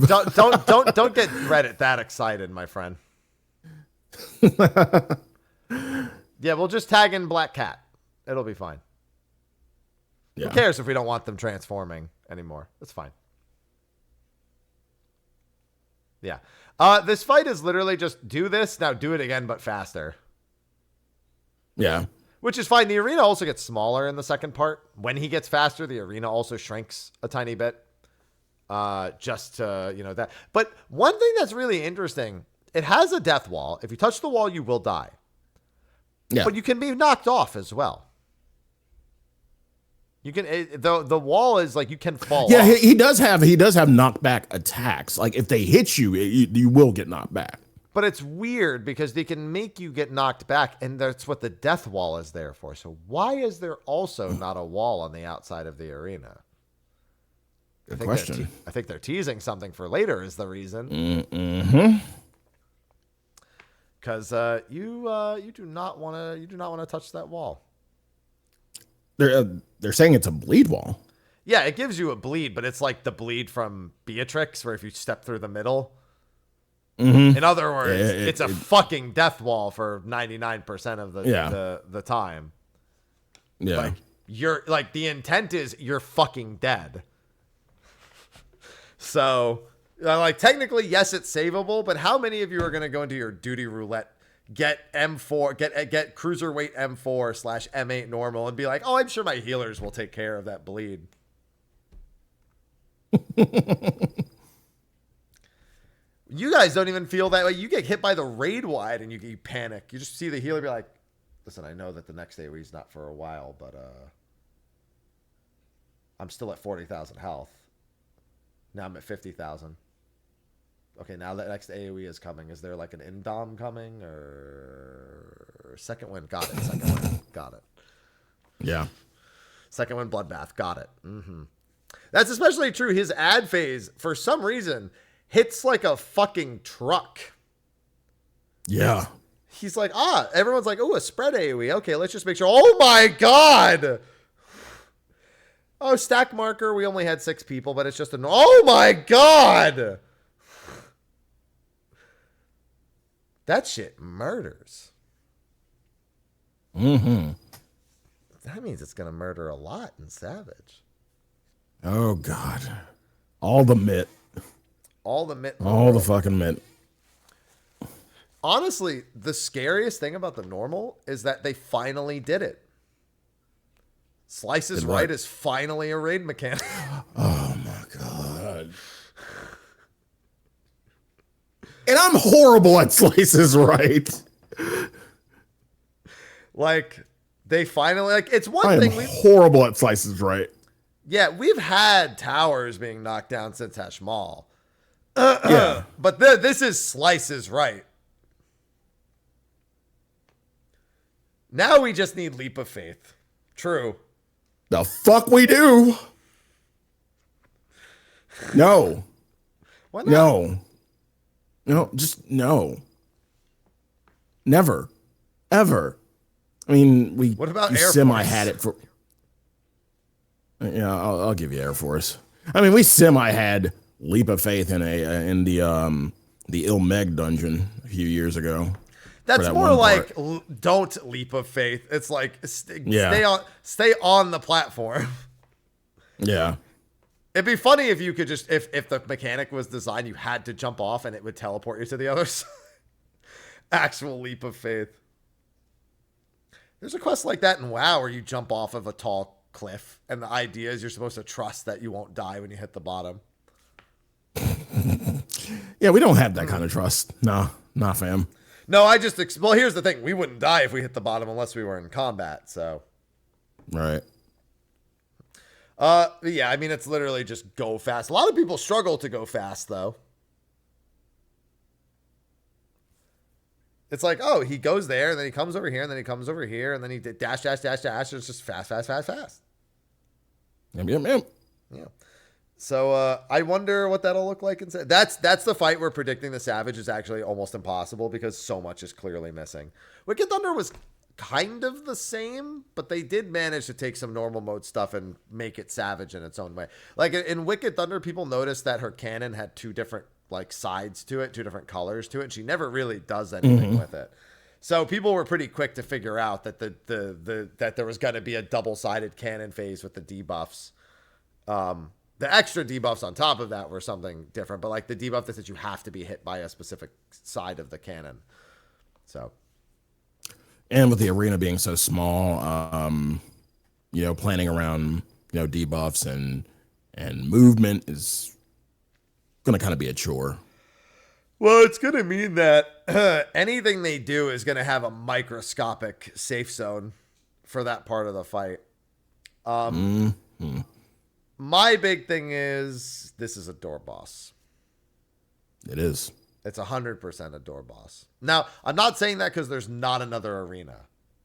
get Reddit that excited, my friend. Yeah, we'll just tag in Black Cat. It'll be fine. Yeah. Who cares if we don't want them transforming anymore? That's fine. Yeah. This fight is literally just do this, now do it again, but faster. Yeah. Which is fine. The arena also gets smaller in the second part. When he gets faster, the arena also shrinks a tiny bit. Just to, you know, that. But one thing that's really interesting, it has a death wall. If you touch the wall, you will die. Yeah. But you can be knocked off as well. You can the wall is like you can fall. Yeah, off. he does have knockback attacks. Like if they hit you, you will get knocked back. But it's weird because they can make you get knocked back, and that's what the death wall is there for. So why is there also not a wall on the outside of the arena? Good question. I think they're teasing something for later. Is the reason? Mm-hmm. Because you do not want to touch that wall. They're saying it's a bleed wall. Yeah, it gives you a bleed, but it's like the bleed from Beatrix, where if you step through the middle. Mm-hmm. In other words, it's a fucking death wall for 99% of the time. Yeah, like you're like the intent is you're fucking dead. So, like technically, yes, it's savable, but how many of you are going to go into your duty roulette? Get M4, get cruiserweight M4 / M8 normal and be like, oh, I'm sure my healers will take care of that bleed. You guys don't even feel that way. You get hit by the raid wide and you panic. You just see the healer be like, listen, I know that the next AoE is not for a while, but I'm still at 40,000 health. Now I'm at 50,000. Okay, now that next AoE is coming. Is there like an Indom coming or second wind? Got it. Second wind. Got it. Yeah. Second wind bloodbath. Got it. Mm-hmm. That's especially true. His ad phase, for some reason, hits like a fucking truck. Yeah. He's like, everyone's like, oh, a spread AoE. Okay, let's just make sure. Oh my God. Oh, stack marker. We only had 6 people, but it's just oh my God. That shit murders. Mm-hmm. That means it's going to murder a lot in Savage. Oh, God. All the mitt. All the mitt. All the fucking mitt. Honestly, the scariest thing about the normal is that they finally did it. Slices Right is finally a raid mechanic. Oh, my God. And I'm horrible at Slices Right. Like, they finally, like, it's one thing. I'm horrible at Slices Right. Yeah, we've had towers being knocked down since Hashmal. Yeah. But this is Slices Right. Now we just need Leap of Faith. True. The fuck we do? No. Why not? No. No, just no. Never. Ever. I mean, what about Air semi Force? had it for. Yeah, I'll give you Air Force. I mean, we semi had Leap of Faith in the Ilmeg dungeon a few years ago. That's more like don't Leap of Faith. It's like stay on the platform. Yeah. It'd be funny if you could just if the mechanic was designed, you had to jump off and it would teleport you to the other side. Actual Leap of Faith. There's a quest like that in WoW where you jump off of a tall cliff, and the idea is you're supposed to trust that you won't die when you hit the bottom. Yeah, we don't have that kind of trust. Nah, fam. No, well, here's the thing. We wouldn't die if we hit the bottom unless we were in combat, so. Right. Yeah, I mean, it's literally just go fast. A lot of people struggle to go fast, though. It's like, oh, he goes there, and then he comes over here, and then he comes over here, and then he dash, dash, dash, dash. It's just fast, fast, fast, fast. Yep. Yeah. So I wonder what that'll look like. That's the fight where predicting the Savage is actually almost impossible because so much is clearly missing. Wicked Thunder was kind of the same, but they did manage to take some normal mode stuff and make it Savage in its own way. Like in Wicked Thunder, people noticed that her cannon had two different like sides to it, two different colors to it. And she never really does anything with it. So people were pretty quick to figure out that that there was going to be a double-sided cannon phase with the debuffs. The extra debuffs on top of that were something different, but like the debuff that says you have to be hit by a specific side of the cannon. So, and with the arena being so small, planning around debuffs and movement is going to kind of be a chore. Well, it's going to mean that anything they do is going to have a microscopic safe zone for that part of the fight. My big thing is this is a door boss. It is. It's 100% a door boss. Now, I'm not saying that because there's not another arena.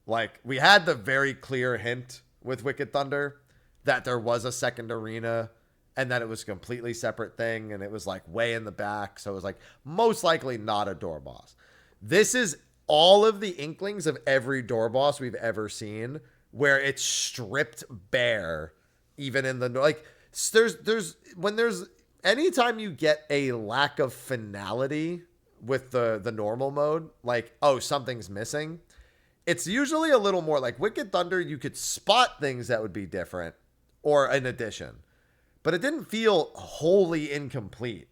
Like, we had the very clear hint with Wicked Thunder that there was a second arena and that it was a completely separate thing and it was like way in the back. So it was like most likely not a door boss. This is all of the inklings of every door boss we've ever seen where it's stripped bare. Even in the, like, there's anytime you get a lack of finality with the normal mode, like, oh, something's missing, it's usually a little more like Wicked Thunder. You could spot things that would be different or an addition, but it didn't feel wholly incomplete.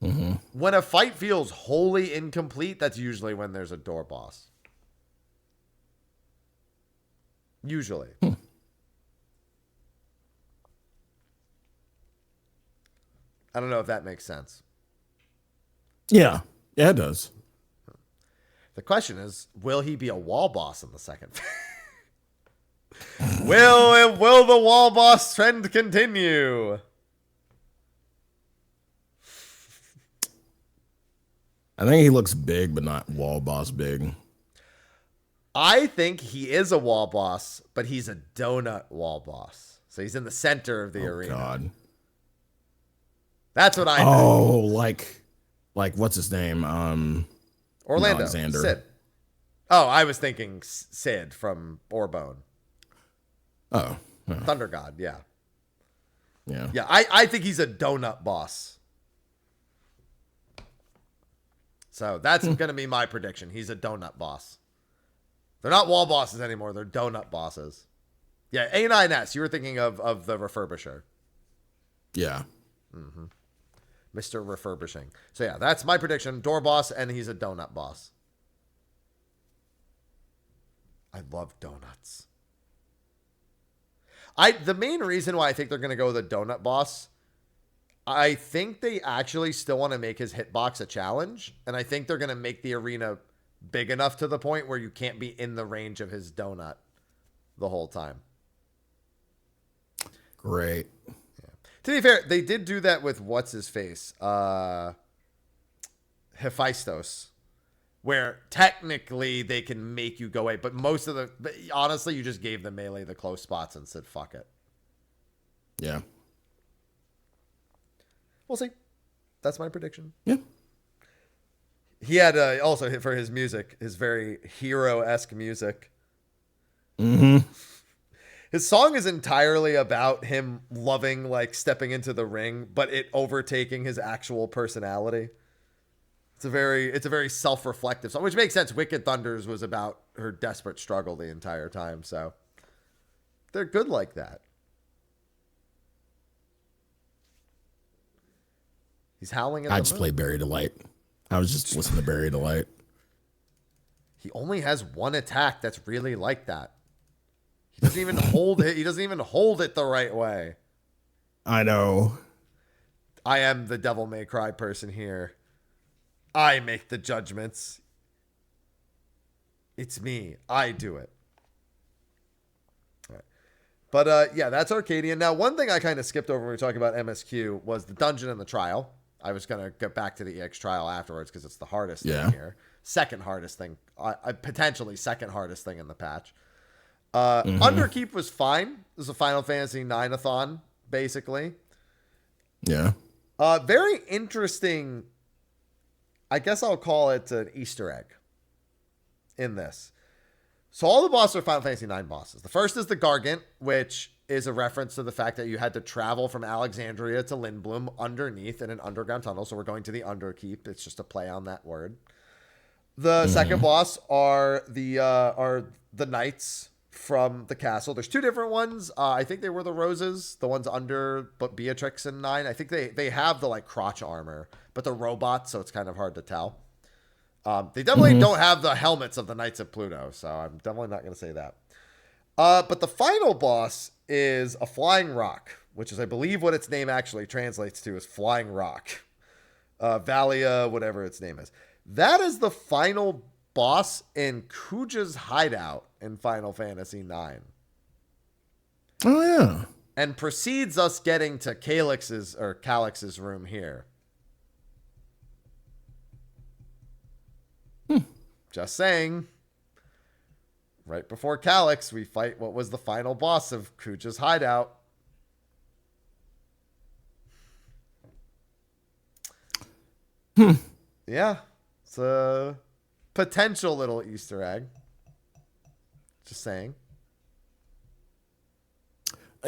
When a fight feels wholly incomplete, that's usually when there's a door boss. Usually. I don't know if that makes sense. Yeah, it does. The question is, will he be a wall boss in the second? Will the wall boss trend continue? I think he looks big, but not wall boss big. I think he is a wall boss, but he's a donut wall boss. So he's in the center of the arena. God. That's what I think. Oh, like what's his name? Orlando. Alexander. Sid. Oh, I was thinking Sid from Orbone. Oh. Thunder God, yeah. Yeah. Yeah, I think he's a donut boss. So that's going to be my prediction. He's a donut boss. They're not wall bosses anymore. They're donut bosses. Yeah, A9S. You were thinking of the refurbisher. Yeah. Mr. Refurbishing. So yeah, that's my prediction. Door boss, and he's a donut boss. I love donuts. The main reason why I think they're going to go with a donut boss, I think they actually still want to make his hitbox a challenge, and I think they're going to make the arena big enough to the point where you can't be in the range of his donut the whole time. Great. Yeah. To be fair, they did do that with what's his face, Hephaestus, where technically they can make you go away, but honestly, you just gave the melee the close spots and said fuck it. Yeah. We'll see. That's my prediction. Yeah. He had also for his music, his very hero-esque music. His song is entirely about him loving, like, stepping into the ring, but it overtaking his actual personality. It's a very self-reflective song, which makes sense. Wicked Thunders was about her desperate struggle the entire time, so they're good like that. He's howling at I just played Buried Delight. I was just listening to Buried Delight. He only has one attack that's really like that. He doesn't even hold it. He doesn't even hold it the right way. I know. I am the Devil May Cry person here. I make the judgments. It's me. I do it. All right. But yeah, that's Arcadian. Now, one thing I kind of skipped over when we were talking about MSQ was the dungeon and the trial. I was going to get back to the EX trial afterwards because it's the hardest thing here. Second hardest thing. Potentially second hardest thing in the patch. Underkeep was fine. It was a Final Fantasy 9-a-thon, basically. Yeah. Very interesting. I guess I'll call it an Easter egg in this. So all the bosses are Final Fantasy 9 bosses. The first is the Gargant, which is a reference to the fact that you had to travel from Alexandria to Lindblum underneath in an underground tunnel. So we're going to the Underkeep. It's just a play on that word. The second boss are the knights from the castle. There's two different ones. I think they were the roses, the ones under but Beatrix and 9. I think they have the like crotch armor, but they're robots, so it's kind of hard to tell. They definitely don't have the helmets of the Knights of Pluto, so I'm definitely not going to say that. But the final boss is a flying rock, which is, I believe, what its name actually translates to is flying rock. Valia, whatever its name is. That is the final boss in Kuja's hideout in Final Fantasy IX. Oh, yeah. And precedes us getting to Calix's room here. Just saying. Right before Calix, we fight what was the final boss of Kuja's hideout. Yeah. It's a potential little Easter egg. Just saying.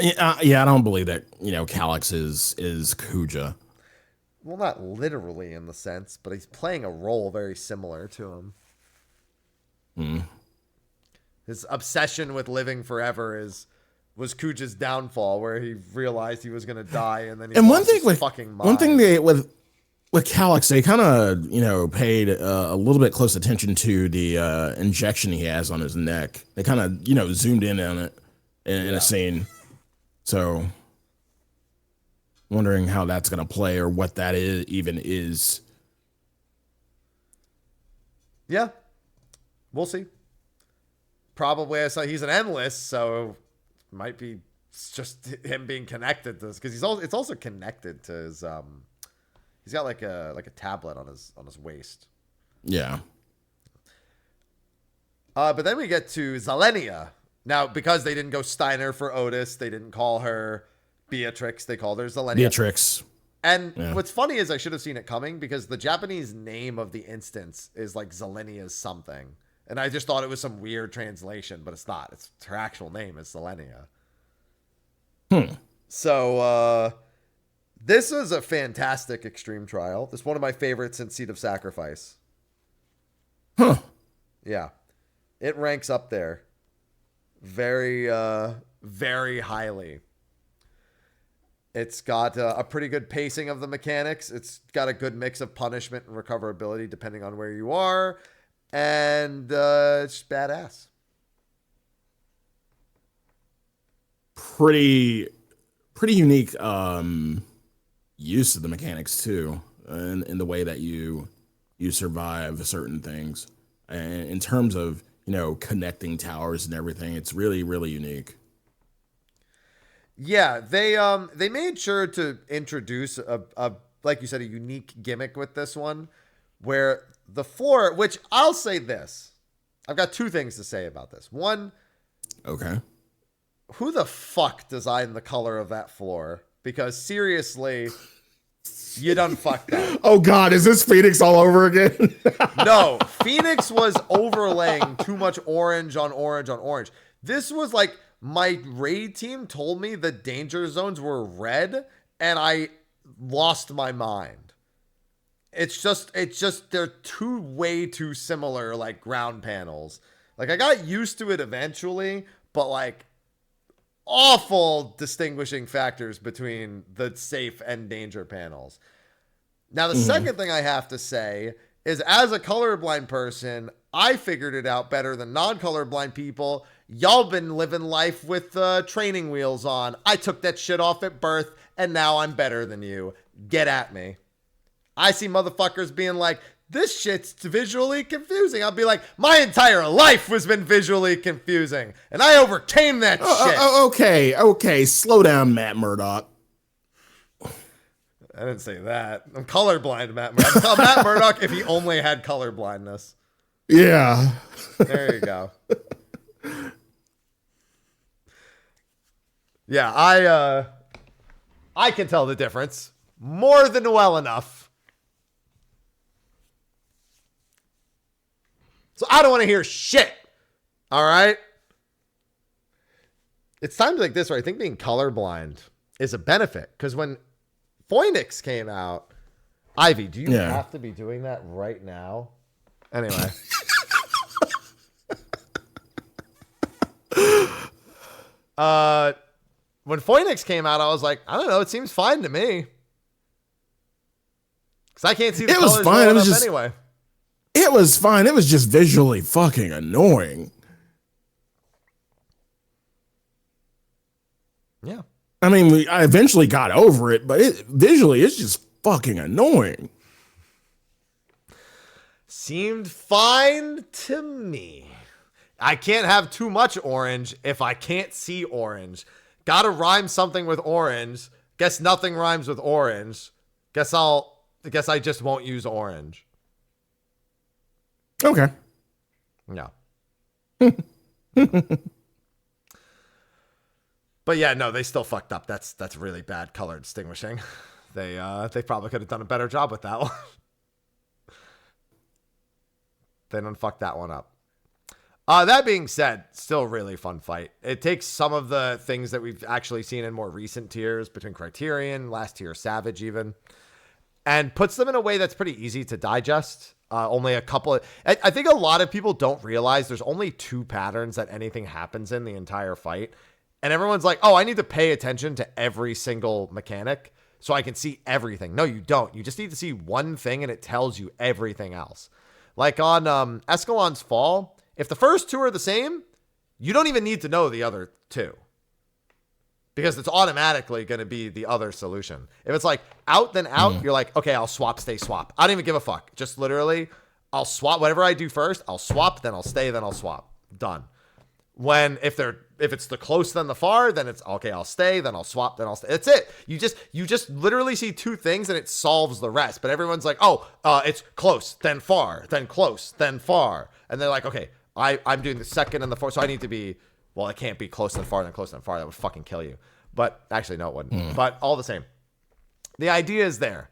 Yeah, I don't believe that, Calix is Kuja. Well, not literally in the sense, but he's playing a role very similar to him. His obsession with living forever was Kuja's downfall, where he realized he was going to die, and then he lost his fucking mind. One thing with Calix, they kind of, paid a little bit close attention to the injection he has on his neck. They kind of, zoomed in on it in a scene. So, wondering how that's going to play or what that even is. Yeah, we'll see. Probably, he's an endless, so it might be just him being connected to this, because it's also connected to his he's got like a tablet on his waist. Yeah. But then we get to Zalenia. Now, because they didn't go Steiner for Otis, they didn't call her Beatrix, they called her Zalenia. Beatrix. And what's funny is I should have seen it coming, because the Japanese name of the instance is like Zalenia's something. And I just thought it was some weird translation, but it's not. It's her actual name is Zalenia. So, this is a fantastic extreme trial. This is one of my favorites since Seed of Sacrifice. Yeah. It ranks up there. Very, very highly. It's got a pretty good pacing of the mechanics. It's got a good mix of punishment and recoverability depending on where you are. And it's badass. Pretty unique use of the mechanics too, in the way that you survive certain things. And in terms of connecting towers and everything, it's really, really unique. Yeah, they made sure to introduce a like you said, a unique gimmick with this one, where the floor, which I'll say this. I've got two things to say about this. One, okay. Who the fuck designed the color of that floor? Because seriously, you done fucked up. Oh God, is this Phoenix all over again? No, Phoenix was overlaying too much orange on orange on orange. This was like, my raid team told me the danger zones were red, and I lost my mind. It's just they're way too similar, like ground panels. Like, I got used to it eventually, but like awful distinguishing factors between the safe and danger panels. Now, the second thing I have to say is, as a colorblind person, I figured it out better than non-colorblind people. Y'all been living life with training wheels on. I took that shit off at birth, and now I'm better than you. get at me. I see motherfuckers being like, this shit's visually confusing. I'll be like, my entire life has been visually confusing, and I overcame that shit. Okay. Slow down, Matt Murdock. I didn't say that. I'm colorblind, Matt Murdock. I'd call Matt Murdock if he only had color blindness. Yeah. There you go. Yeah, I can tell the difference more than well enough. So I don't want to hear shit. All right? It's times like this where I think being colorblind is a benefit. Because when Phoenix came out, Ivy, do you have to be doing that right now? Anyway. When Phoenix came out, I was like, I don't know, it seems fine to me. Because I can't see the colors well enough anyway. It was fine. It was just visually fucking annoying. Yeah. I mean, I eventually got over it, but visually, it's just fucking annoying. Seemed fine to me. I can't have too much orange if I can't see orange. Gotta rhyme something with orange. Guess nothing rhymes with orange. Guess I just won't use orange. Okay. No. But yeah, no, they still fucked up. That's really bad color distinguishing. They probably could have done a better job with that one. They done fucked that one up. That being said, still a really fun fight. It takes some of the things that we've actually seen in more recent tiers between Criterion, last tier Savage even, and puts them in a way that's pretty easy to digest. Only a couple of... I think a lot of people don't realize there's only 2 patterns that anything happens in the entire fight. And everyone's like, oh, I need to pay attention to every single mechanic so I can see everything. No, you don't. You just need to see one thing and it tells you everything else. Like on Escalon's Fall, if the first 2 are the same, you don't even need to know the other 2. Because it's automatically going to be the other solution. If it's like out, then out, you're like, okay, I'll swap, stay, swap. I don't even give a fuck. Just literally, I'll swap. Whatever I do first, I'll swap, then I'll stay, then I'll swap. Done. If it's the close then the far, then it's okay, I'll stay, then I'll swap, then I'll stay. That's it. You just literally see 2 things and it solves the rest. But everyone's like, oh, it's close, then far, then close, then far. And they're like, okay, I'm doing the second and the fourth, so I need to be, well, it can't be close then far, then close then far. That would fucking kill you. But actually, no, it wouldn't. But all the same, the idea is there.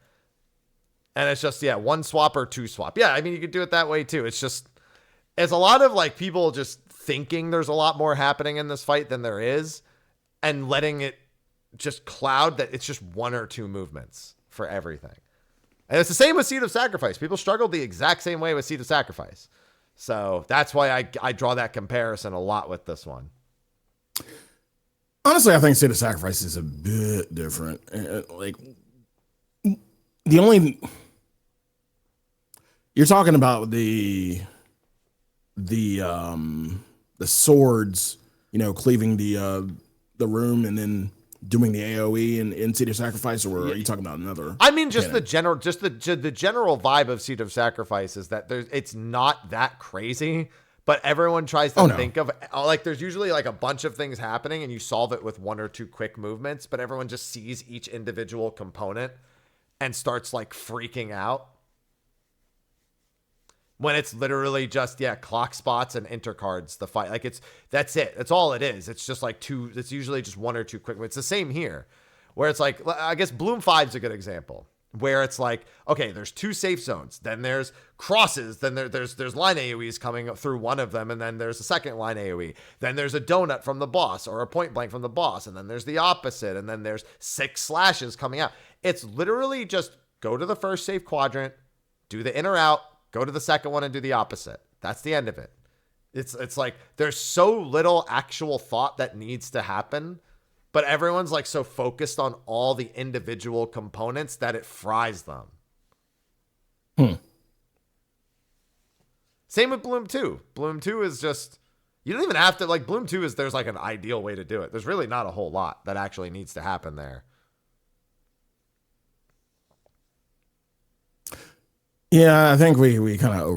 And it's just, 1 swap or 2 swap. Yeah, I mean, you could do it that way too. It's a lot of like people just thinking there's a lot more happening in this fight than there is and letting it just cloud that it's just 1 or 2 movements for everything. And it's the same with Seed of Sacrifice. People struggled the exact same way with Seed of Sacrifice. So that's why I draw that comparison a lot with this one. Honestly, I think Seed of Sacrifice is a bit different. Like, you're talking about the swords, cleaving the room and then doing the AoE in Seed of Sacrifice, or are you talking about another? I mean, just the general vibe of Seed of Sacrifice is that it's not that crazy, but everyone tries to think of like there's usually like a bunch of things happening and you solve it with 1 or 2 quick movements, but everyone just sees each individual component and starts like freaking out. When it's literally just, clock spots and intercards, the fight. Like that's it. That's all it is. It's just like 2, it's usually just 1 or 2 quick. It's the same here, where it's like, I guess Bloom 5 is a good example, where it's like, okay, there's 2 safe zones. Then there's crosses. Then there's line AoEs coming through one of them. And then there's a second line AoE. Then there's a donut from the boss or a point blank from the boss. And then there's the opposite. And then there's 6 slashes coming out. It's literally just go to the first safe quadrant, do the in or out, go to the second one and do the opposite. That's the end of it. It's like there's so little actual thought that needs to happen, but everyone's like so focused on all the individual components that it fries them. Same with Bloom 2. Bloom 2 is just, you don't even have to, like Bloom 2 is, there's like an ideal way to do it. There's really not a whole lot that actually needs to happen there. Yeah, I think we kind of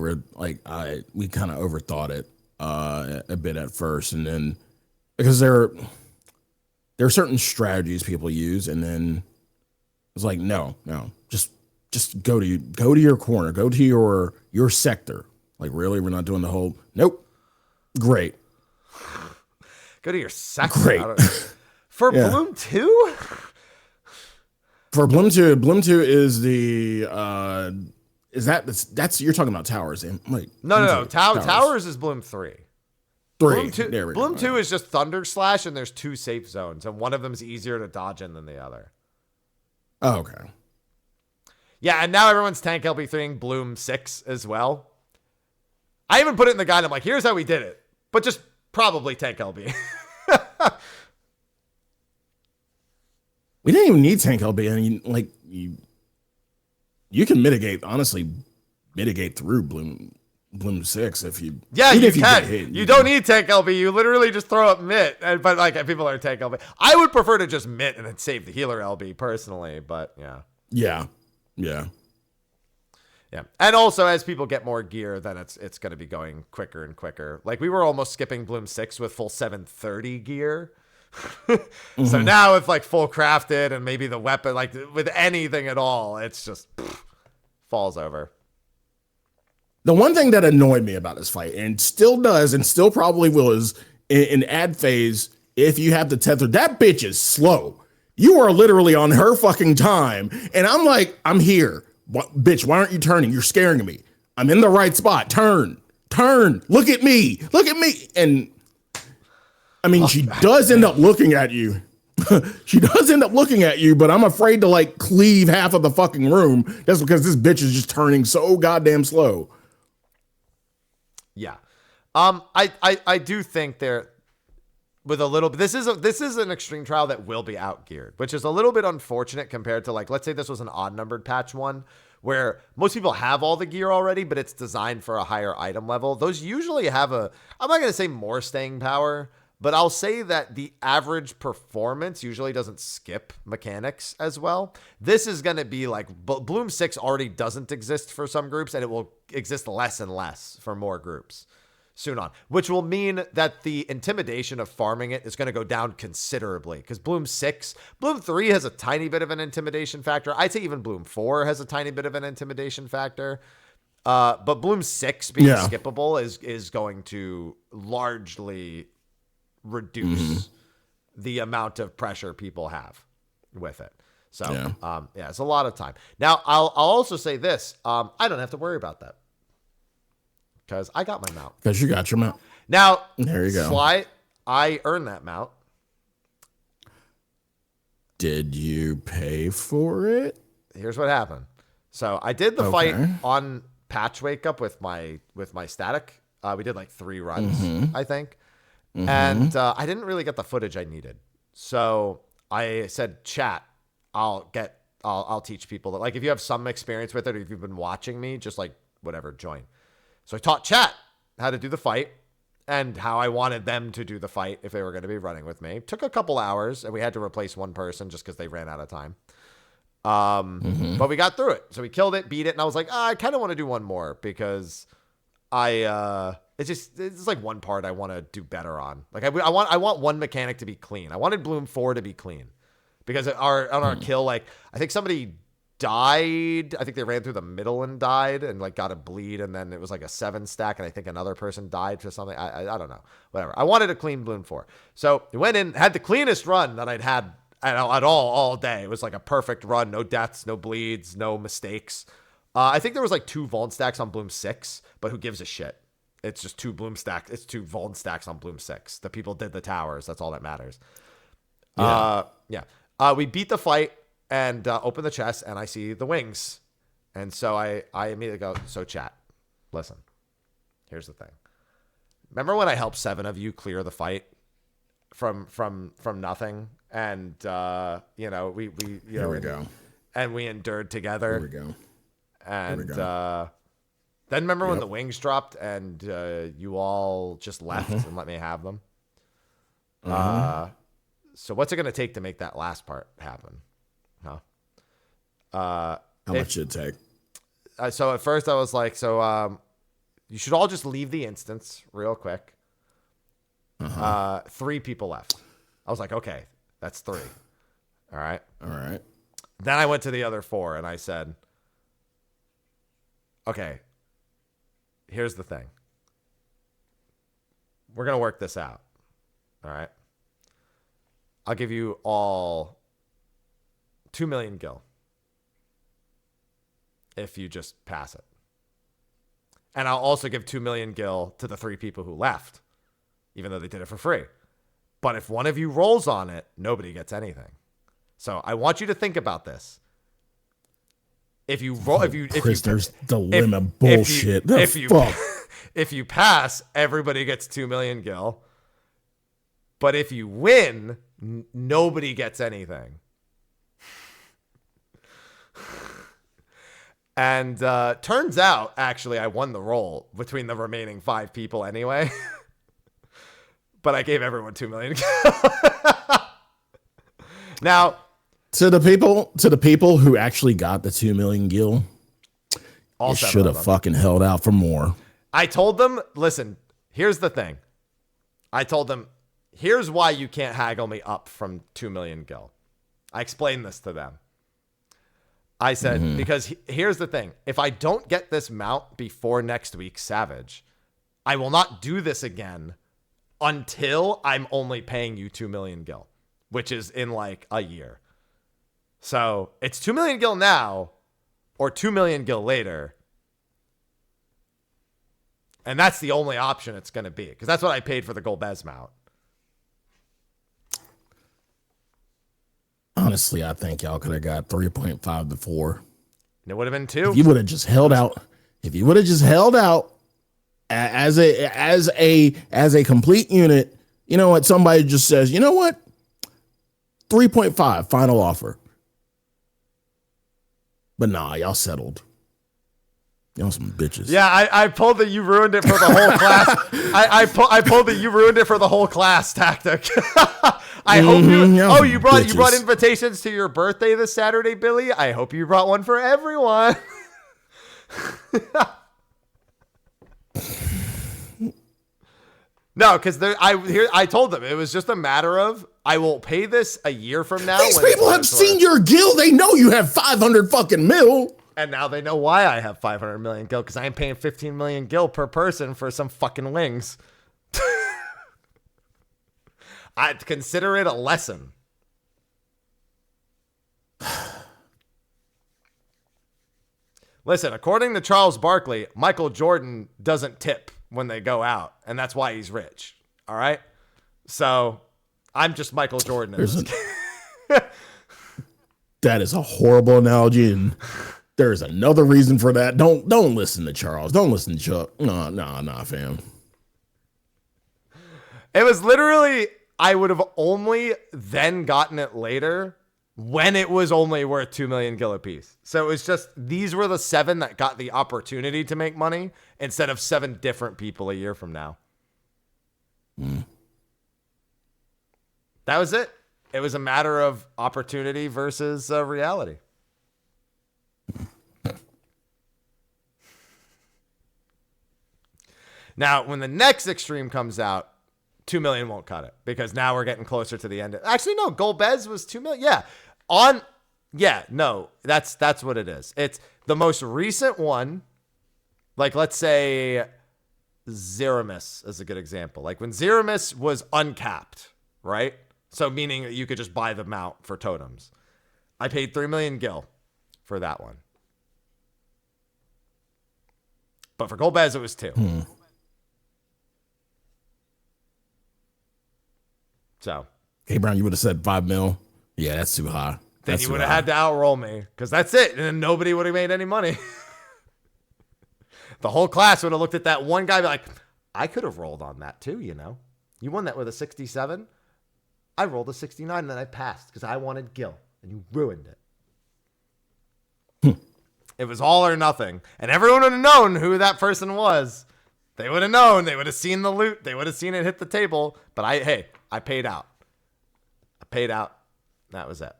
we kind of overthought it a bit at first, and then because there are certain strategies people use, and then it's like no, just go to your corner, go to your sector. Like really, we're not doing the whole nope. Great, Go to your sector. great. For Yeah. Bloom 2? For Bloom 2 is the that's you're talking about towers, and like No. Towers is Bloom 3. 3. Bloom 2, There we Bloom go. 2 is just Thunder Slash, and there's 2 safe zones, and one of them's easier to dodge in than the other. Oh, okay. Yeah, and now everyone's tank LB3ing Bloom 6 as well. I even put it in the guide. I'm like, here's how we did it, but just probably tank LB. We didn't even need tank LB. I mean, you can honestly mitigate through Bloom 6 if you. Yeah, even you if can. get hit, You don't need tank LB. You literally just throw up Mitt. But like people are tank LB. I would prefer to just Mitt and then save the healer LB personally. But yeah. Yeah. And also as people get more gear, then it's going to be going quicker and quicker. Like we were almost skipping Bloom 6 with full 730 gear. So now with like full crafted and maybe the weapon, like with anything at all, it's just falls over. The one thing that annoyed me about this fight, and still does, and still probably will, is in ad phase. If you have the tether, that bitch is slow. You are literally on her fucking time, and I'm like, I'm here, bitch. Why aren't you turning? You're scaring me. I'm in the right spot. Turn. Look at me. And I mean, she does end up looking at you. But I'm afraid to like cleave half of the fucking room just because this bitch is just turning so goddamn slow. Yeah. I do think there with a little bit, this is an extreme trial that will be outgeared, which is a little bit unfortunate compared to like, let's say this was an odd numbered patch 1 where most people have all the gear already, but it's designed for a higher item level. Those usually have I'm not going to say more staying power, but I'll say that the average performance usually doesn't skip mechanics as well. This is going to be like Bloom 6 already doesn't exist for some groups, and it will exist less and less for more groups soon on, which will mean that the intimidation of farming it is going to go down considerably because Bloom 3 has a tiny bit of an intimidation factor. I'd say even Bloom 4 has a tiny bit of an intimidation factor. But Bloom 6 being skippable is going to largely reduce the amount of pressure people have with it. So, it's a lot of time. Now, I'll also say this. I don't have to worry about that because I got my mount. Because you got your mount. Now, there you go. Sly, I earned that mount. Did you pay for it? Here's what happened. So I did the fight on patch wake up with my static. We did like 3 runs, I think. And I didn't really get the footage I needed. So I said, chat, I'll teach people that, like, if you have some experience with it, or if you've been watching me, just like whatever, join. So I taught chat how to do the fight and how I wanted them to do the fight if they were going to be running with me. It took a couple hours and we had to replace one person just because they ran out of time. But we got through it. So we killed it, beat it. And I was like, I kind of want to do one more because it's like one part I want to do better on. Like I want one mechanic to be clean. I wanted Bloom 4 to be clean because on our kill, like I think somebody died. I think they ran through the middle and died and like got a bleed. And then it was like a 7 stack. And I think another person died for something. I don't know, whatever. I wanted a clean Bloom 4. So we went in, had the cleanest run that I'd had at all day. It was like a perfect run. No deaths, no bleeds, no mistakes. I think there was like 2 Vuln stacks on Bloom 6, but who gives a shit? It's just 2 Bloom stacks. It's 2 Vuln stacks on Bloom 6. The people did the towers. That's all that matters. We beat the fight and open the chest, and I see the wings. And so I immediately go, so chat, listen, here's the thing. Remember when I helped 7 of you clear the fight from nothing? And, we Here we go. And we endured together. Here we go. And then remember when the wings dropped and you all just left and let me have them? So what's it going to take to make that last part happen? Huh? How much should it take? So at first I was like, you should all just leave the instance real quick. 3 people left. I was like, okay, that's 3. All right. Then I went to the other 4 and I said, okay, here's the thing. We're going to work this out. All right. I'll give you all 2 million gil if you just pass it. And I'll also give 2 million gil to the 3 people who left, even though they did it for free. But if one of you rolls on it, nobody gets anything. So I want you to think about this. If you roll, prisoner's dilemma bullshit. If you pass, everybody gets 2 million gil. But if you win, nobody gets anything. And turns out, actually, I won the roll between the remaining 5 people anyway. But I gave everyone 2 million. Now, to the people who actually got the 2 million gil, you should have fucking held out for more. I told them, listen, here's the thing. I told them, here's why you can't haggle me up from 2 million gil. I explained this to them. I said, because here's the thing. If I don't get this mount before next week's Savage, I will not do this again until I'm only paying you 2 million gil, which is in like a year. So it's 2 million gil now or 2 million gil later. And that's the only option it's going to be, because that's what I paid for the Golbez mount. Honestly, I think y'all could have got 3.5 to 4. And it would have been 2. If you would have just held out, as a complete unit, you know what? Somebody just says, you know what? 3.5 final offer. But nah, y'all settled. Y'all some bitches. Yeah, I pulled the you ruined it for the whole class. I pulled the you ruined it for the whole class tactic. I hope you brought invitations to your birthday this Saturday, Billy. I hope you brought one for everyone. No, because I told them it was just a matter of I will pay this a year from now. These people have seen your gil. They know you have 500 fucking mil. And now they know why I have 500 million gil, because I am paying 15 million gil per person for some fucking wings. I'd consider it a lesson. Listen, according to Charles Barkley, Michael Jordan doesn't tip when they go out, and that's why he's rich. All right? So I'm just Michael Jordan. That is a horrible analogy, and there's another reason for that. Don't listen to Charles. Don't listen to Chuck. Nah, fam. It was literally, I would have only then gotten it later when it was only worth 2 million gil a piece. So it was just, these were the 7 that got the opportunity to make money instead of 7 different people a year from now. That was it. It was a matter of opportunity versus reality. Now, when the next extreme comes out, 2 million won't cut it, because now we're getting closer to the end. Actually, no, Golbez was 2 million. Yeah. No, that's what it is. It's the most recent one. Like, let's say Zeramis is a good example. Like when Zeramis was uncapped, right? So meaning that you could just buy the mount for totems. I paid 3 million gil for that one. But for Golbez, it was 2. So, hey, Brown, you would have said 5 mil. Yeah, that's too high. Then you would have had to outroll me, because that's it. And then nobody would have made any money. The whole class would have looked at that one guy and be like, I could have rolled on that too, you know. You won that with a 67. I rolled a 69 and then I passed because I wanted gil, and you ruined it. It was all or nothing. And everyone would have known who that person was. They would have known. They would have seen the loot. They would have seen it hit the table. But I paid out. That was it.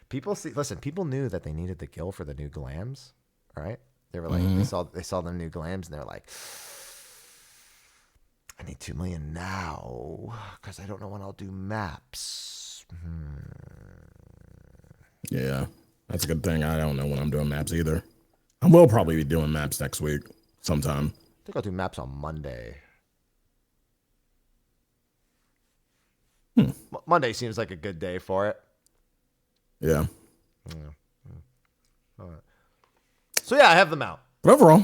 People knew that they needed the gil for the new glams. All right. They were like, they saw the new glams and they're like, I need 2 million now because I don't know when I'll do maps. Yeah, that's a good thing. I don't know when I'm doing maps either. I will probably be doing maps next week sometime. I think I'll do maps on Monday. Monday seems like a good day for it. Yeah. All right. So yeah, I have the mount. But overall.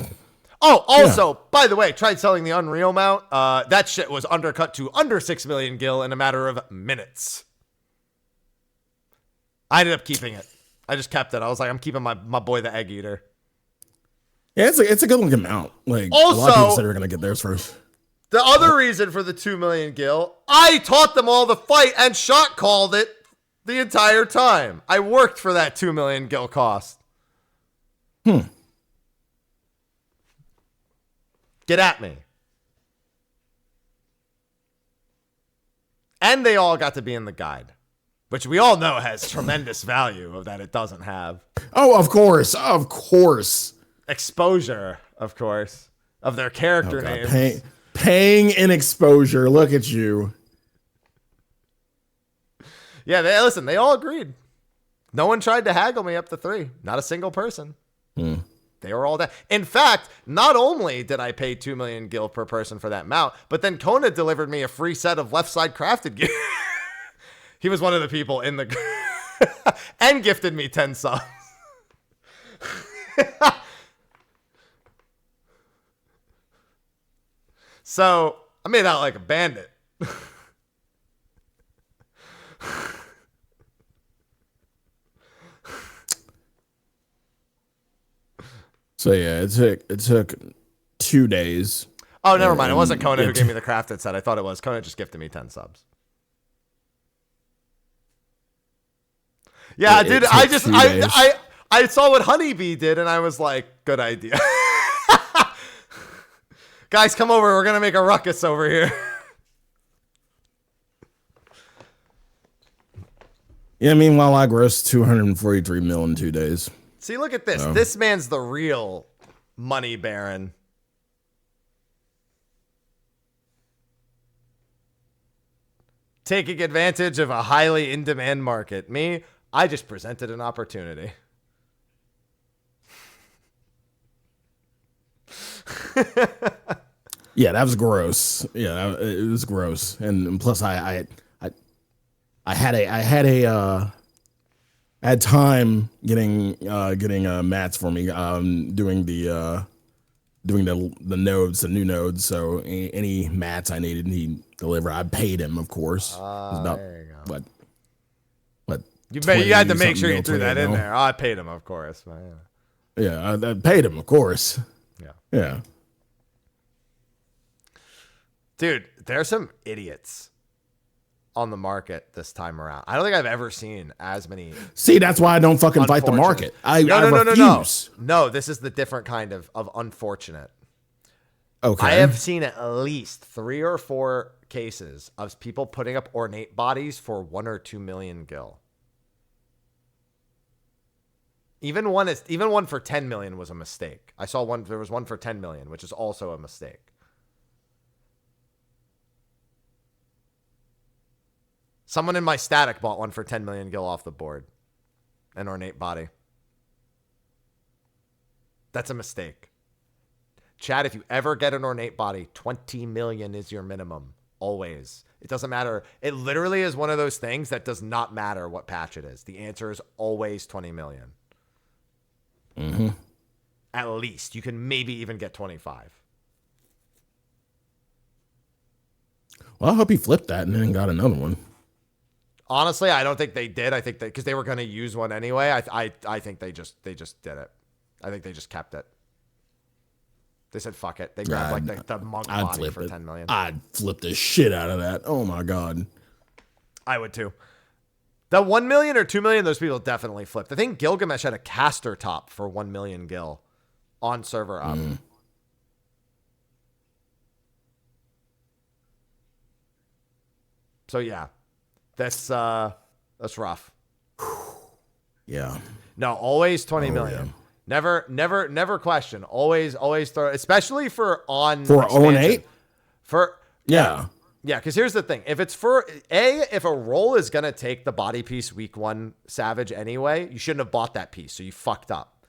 Oh, also, by the way, tried selling the Unreal mount. That shit was undercut to under 6 million gil in a matter of minutes. I ended up keeping it. I just kept it. I was like, I'm keeping my boy the Egg Eater. Yeah, it's a good looking mount. Like Also, a lot of people said they were gonna get theirs first. The other reason for the 2 million gil, I taught them all the fight and shot called it the entire time. I worked for that 2 million gil cost. Get at me. And they all got to be in the guide, which we all know has tremendous value of that it doesn't have. Oh, of course. Of course. Exposure, of course, of their character names. Paying in exposure. Look at you. Yeah, they all agreed. No one tried to haggle me up to 3. Not a single person. They were all down. In fact, not only did I pay 2 million gil per person for that mount, but then Kona delivered me a free set of left side crafted gear. He was one of the people in the and gifted me 10 subs. So I made out like a bandit. So yeah, it took 2 days. Oh, never mind. It wasn't Kona who gave me the crafted set. I thought it was. Kona just gifted me 10 subs. Yeah, dude. I saw what Honeybee did, and I was like, good idea. Guys, come over. We're gonna make a ruckus over here. Yeah, meanwhile, I grossed 243 mil in 2 days. See, look at this. This man's the real money baron. Taking advantage of a highly in-demand market. Me, I just presented an opportunity. Yeah, that was gross. Yeah, it was gross. And plus, I had time getting mats for me, doing the nodes, the new nodes. So any mats I needed, he delivered. I paid him, of course. It was about what you had to make sure you threw that in there. Oh, I paid him, of course. Yeah, I paid him, of course. Yeah. Dude, there's some idiots on the market this time around. I don't think I've ever seen as many. See, that's why I don't fucking fight the market. I refuse. No, this is the different kind of unfortunate. Okay. I have seen at least 3 or 4 cases of people putting up ornate bodies for 1 or 2 million gil. Even one for 10 million was a mistake. I saw one. There was one for 10 million, which is also a mistake. Someone in my static bought one for 10 million gil off the board. An ornate body. That's a mistake. Chad, if you ever get an ornate body, 20 million is your minimum. Always. It doesn't matter. It literally is one of those things that does not matter what patch it is. The answer is always 20 million. Mm-hmm. At least. You can maybe even get 25. Well, I hope he flipped that and then got another one. Honestly, I don't think they did. I think because they were going to use one anyway. I think they just did it. I think they just kept it. They said fuck it. They grabbed like the monk body for 10 million. I'd flip the shit out of that. Oh my god. I would too. The 1 million or 2 million, those people definitely flipped. I think Gilgamesh had a caster top for 1 million gil on server up. So yeah. That's rough. Yeah. No, always 20 million. Yeah. Never question. Always throw, especially for For expansion. 0-8? For Yeah. Yeah, because here's the thing. If it's if a roll is gonna take the body piece week 1 Savage anyway, you shouldn't have bought that piece. So you fucked up.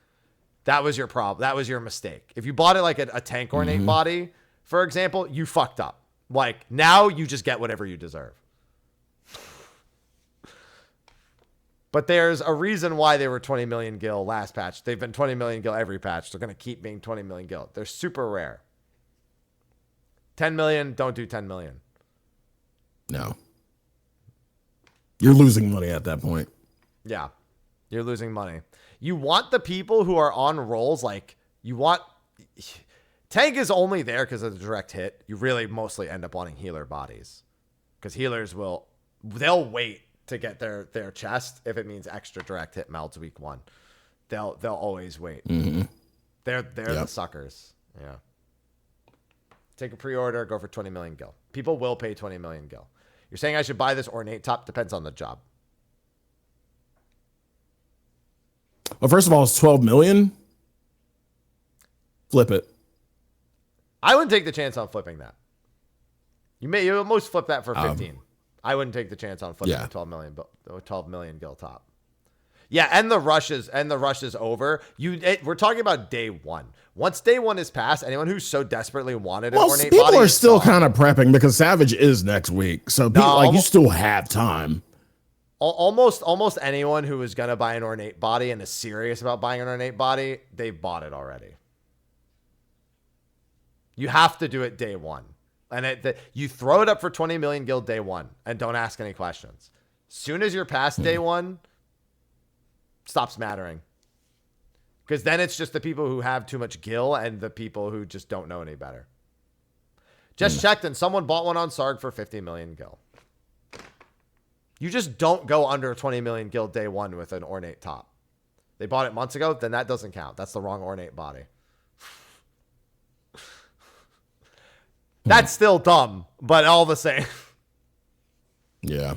That was your problem. That was your mistake. If you bought it like a tank ornate body, for example, you fucked up. Like, now you just get whatever you deserve. But there's a reason why they were 20 million gil last patch. They've been 20 million gil every patch. They're going to keep being 20 million gil. They're super rare. 10 million, don't do 10 million. No. You're losing money at that point. Yeah. You're losing money. You want the people who are on rolls, like, you want... Tank is only there because of the direct hit. You really mostly end up wanting healer bodies. Because healers they'll wait to get their chest if it means extra direct hit melds week 1. They'll always wait. They're the suckers. Yeah. Take a pre-order, go for 20 million gil. People will pay 20 million gil. You're saying I should buy this ornate top? Depends on the job. Well, first of all, it's 12 million. Flip it. I wouldn't take the chance on flipping that. You most flip that for 15. I wouldn't take the chance on flipping the 12 million gil top. Yeah, and the rush is over. We're talking about day 1. Once day 1 is past, anyone who's so desperately wanted an ornate body, people are still kind of prepping because Savage is next week, so you still have time. Almost anyone who is gonna buy an ornate body and is serious about buying an ornate body, they've bought it already. You have to do it day 1, and you throw it up for 20 million gil day 1, and don't ask any questions. Soon as you're past day 1. Stops mattering, because then it's just the people who have too much gil and the people who just don't know any better. Just checked, and someone bought one on Sarg for 50 million gil. You just don't go under 20 million gil day 1 with an ornate top. They bought it months ago, then that doesn't count. That's the wrong ornate body. That's still dumb, but all the same. Yeah,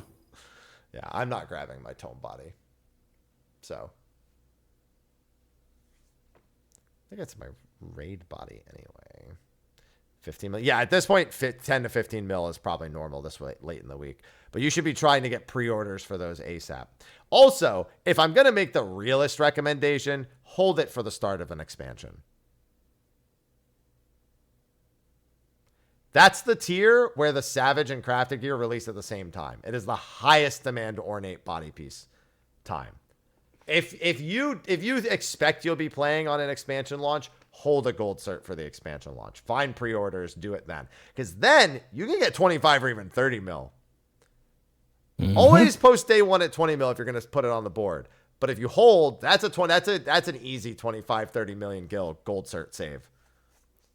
I'm not grabbing my tome body. So, I think that's my raid body anyway. 15 mil. Yeah, at this point, 10 to 15 mil is probably normal this way late in the week. But you should be trying to get pre-orders for those ASAP. Also, if I'm going to make the realist recommendation, hold it for the start of an expansion. That's the tier where the Savage and Crafted gear release at the same time. It is the highest demand ornate body piece time. If you expect you'll be playing on an expansion launch, hold a gold cert for the expansion launch. Find pre-orders, do it then. Because then you can get 25 or even 30 mil. Always post day 1 at 20 mil if you're going to put it on the board. But if you hold, that's an easy 25, 30 million gil gold cert save.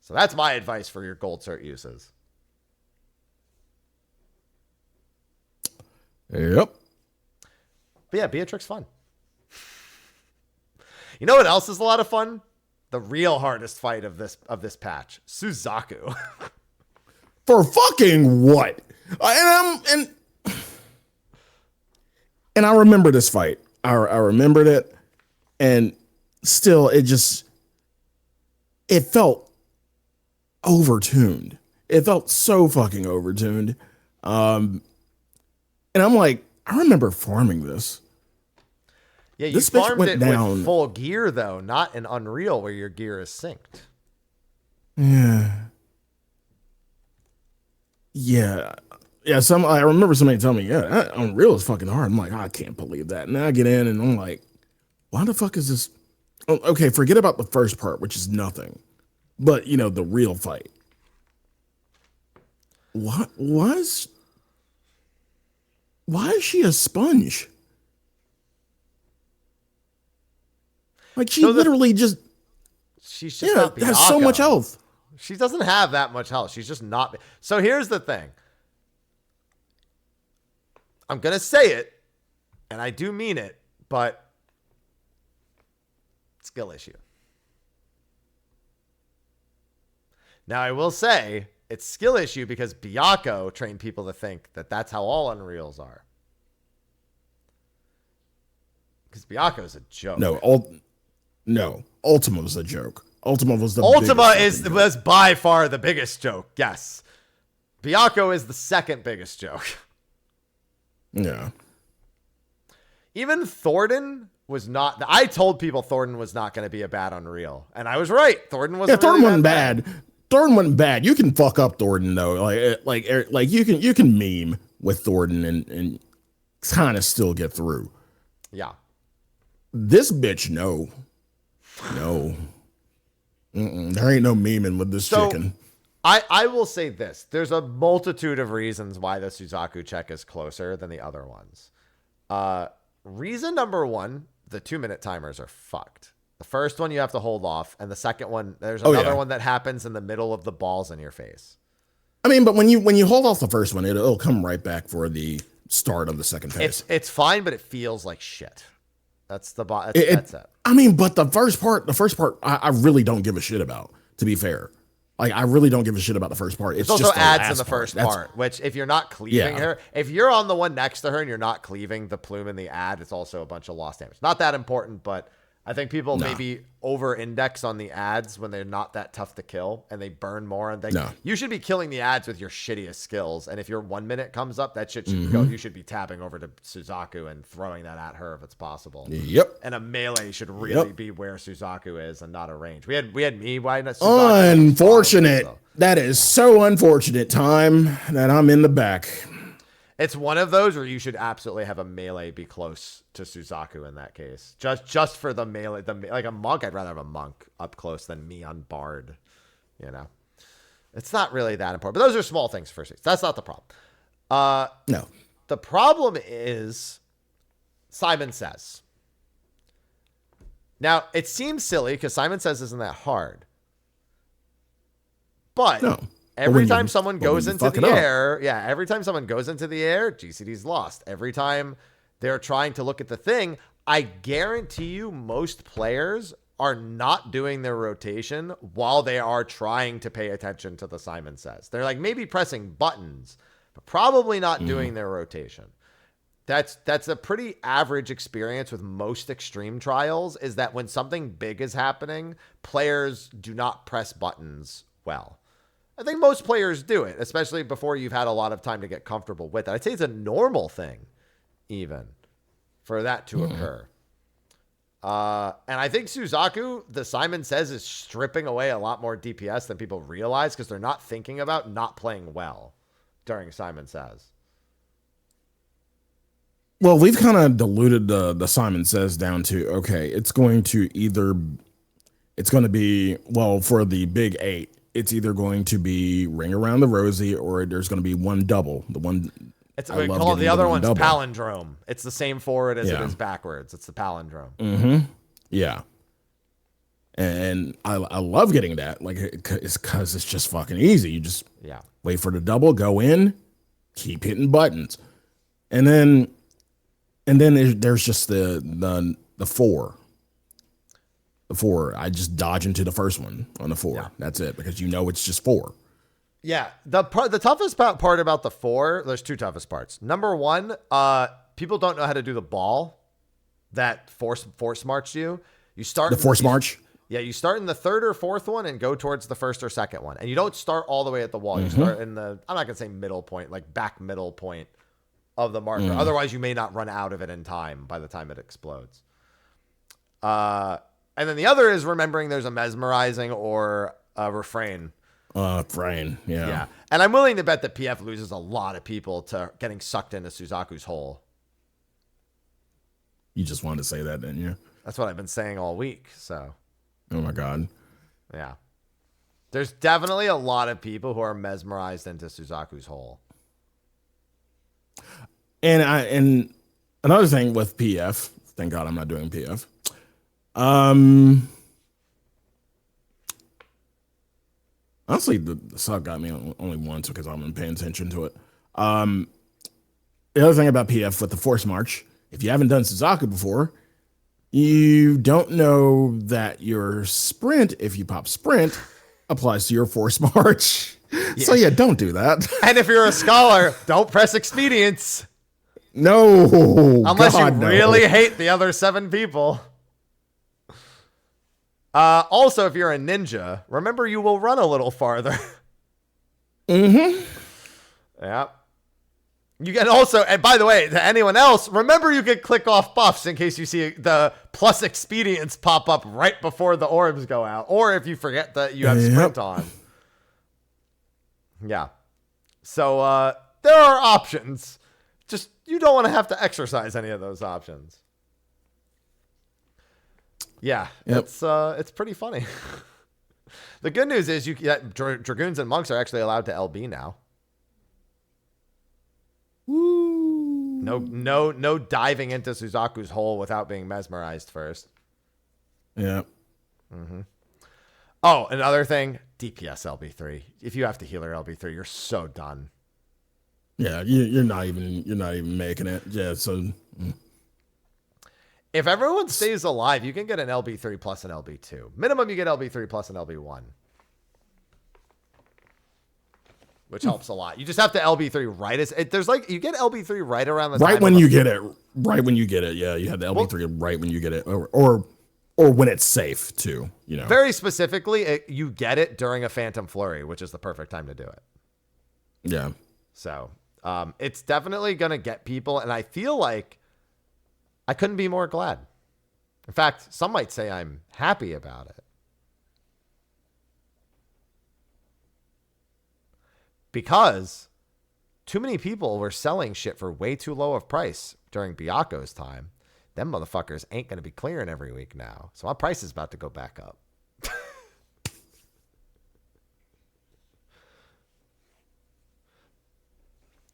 So that's my advice for your gold cert uses. Yep. But yeah, Beatrix fun. You know what else is a lot of fun? The real hardest fight of this patch, Suzaku. For fucking what? And I remember this fight. I remembered it, and still, it felt overtuned. It felt so fucking overtuned. And I'm like, I remember farming this. Yeah, you farmed it with full gear, though, not in Unreal where your gear is synced. Yeah. I remember somebody telling me, Unreal is fucking hard. I'm like, I can't believe that. And then I get in and I'm like, why the fuck is this? Oh, okay, forget about the first part, which is nothing. But, the real fight. Why is she a sponge? Like, she's just not has so much health. She doesn't have that much health. She's just not. So here's the thing. I'm going to say it, and I do mean it, but skill issue. Now, I will say it's skill issue because Byakko trained people to think that that's how all Unreals are. Because Byaku's a joke. No, Ultima was a joke. Ultima was the was by far the biggest joke. Yes, Byaku is the second biggest joke. Yeah. Even Thornton was not. I told people Thornton was not going to be a bad Unreal, and I was right. Thornton was. Yeah, Thornton wasn't bad. Thornton wasn't bad. You can fuck up Thornton though. Like you can meme with Thornton and kind of still get through. Yeah. This bitch, no. There ain't no memeing with this chicken. I will say this. There's a multitude of reasons why the Suzaku check is closer than the other ones. Reason number one, the 2-minute timers are fucked. The first one you have to hold off, and the second one, there's another one that happens in the middle of the balls in your face. I mean, but when you hold off the first one, it'll come right back for the start of the second phase. It's fine, but it feels like shit. That's it. I mean, but the first part, I really don't give a shit about, to be fair. Like, I really don't give a shit about the first part. It's also just ads in the first part, which if you're not cleaving her, if you're on the one next to her and you're not cleaving the plume in the ad, it's also a bunch of lost damage. Not that important, but I think people maybe over-index on the ads when they're not that tough to kill and they burn more. And you should be killing the ads with your shittiest skills. And if your 1 minute comes up, that shit should go. You should be tapping over to Suzaku and throwing that at her if it's possible. Yep. And a melee should really be where Suzaku is and not a range. We had me. Why not? Suzaku unfortunate. That is so unfortunate. Time that I'm in the back. It's one of those where you should absolutely have a melee be close to Suzaku in that case. Just for the melee. Like a monk, I'd rather have a monk up close than me on Bard. You know? It's not really that important. But those are small things for six. That's not the problem. No. The problem is Simon Says. Now, it seems silly because Simon Says isn't that hard. But every time someone goes into the air, GCD's lost. Every time they're trying to look at the thing, I guarantee you most players are not doing their rotation while they are trying to pay attention to the Simon Says. They're like maybe pressing buttons, but probably not doing their rotation. That's a pretty average experience with most extreme trials, is that when something big is happening, players do not press buttons well. I think most players do it, especially before you've had a lot of time to get comfortable with it. I'd say it's a normal thing, even, for that to occur. And I think Suzaku, the Simon Says, is stripping away a lot more DPS than people realize because they're not thinking about not playing well during Simon Says. Well, we've kind of diluted the Simon Says down to, okay, it's going to be, well, for the big 8, it's either going to be Ring Around the Rosie or there's going to be one double. The one we call it the other oone's double. Palindrome. It's the same forward as it is backwards. It's the palindrome. Mm-hmm. Yeah. And I love getting that. Like, it's because it's just fucking easy. You just wait for the double, go in, keep hitting buttons, and then there's just the 4. The 4, I just dodge into the first one on the 4. Yeah. That's it, because it's just 4. Yeah, the toughest part about the 4, there's 2 toughest parts. Number 1, people don't know how to do the ball that force march you. You start the force march. Yeah, you start in the 3rd or 4th one and go towards the 1st or 2nd one, and you don't start all the way at the wall. You start in the, I'm not gonna say middle point, like back middle point of the marker. Otherwise, you may not run out of it in time by the time it explodes. And then the other is remembering there's a mesmerizing or a refrain. Refrain, yeah. Yeah. And I'm willing to bet that PF loses a lot of people to getting sucked into Suzaku's hole. You just wanted to say that, didn't you? That's what I've been saying all week, so. Oh my God. Yeah. There's definitely a lot of people who are mesmerized into Suzaku's hole. And another thing with PF, thank God I'm not doing PF. Honestly, the sub got me only once because I'm paying attention to it. The other thing about PF with the Force March, if you haven't done Suzaku before, you don't know that your sprint, if you pop sprint, applies to your Force March. Yeah. So yeah, don't do that. And if you're a scholar, don't press expedience. No. Unless God, you no. really hate the other 7 people. Also, if you're a ninja, remember you will run a little farther. Mm-hmm. Yeah. You can also, and by the way, to anyone else, remember you can click off buffs in case you see the plus expedience pop up right before the orbs go out. Or if you forget that you have sprint on. Yeah. So there are options. Just you don't want to have to exercise any of those options. Yeah, it's pretty funny. The good news is dragoons and monks are actually allowed to LB now. Woo. No diving into Suzaku's hole without being mesmerized first. Yeah. Mm-hmm. Oh, another thing, DPS LB3. If you have to healer LB3, you're so done. Yeah, you're not even making it. Yeah, so if everyone stays alive, you can get an LB3 plus an LB2. Minimum, you get LB3 plus an LB1. Which helps a lot. You just have to LB3 right as there's like you get LB3 right around the right time when you get it. Right when you get it. Yeah, you have the LB3 right when you get it, or when it's safe too. You know, very specifically, you get it during a Phantom Flurry, which is the perfect time to do it. Yeah. So it's definitely gonna get people, and I feel like I couldn't be more glad. In fact, some might say I'm happy about it. Because too many people were selling shit for way too low of price during Byaku's time. Them motherfuckers ain't going to be clearing every week now. So my price is about to go back up.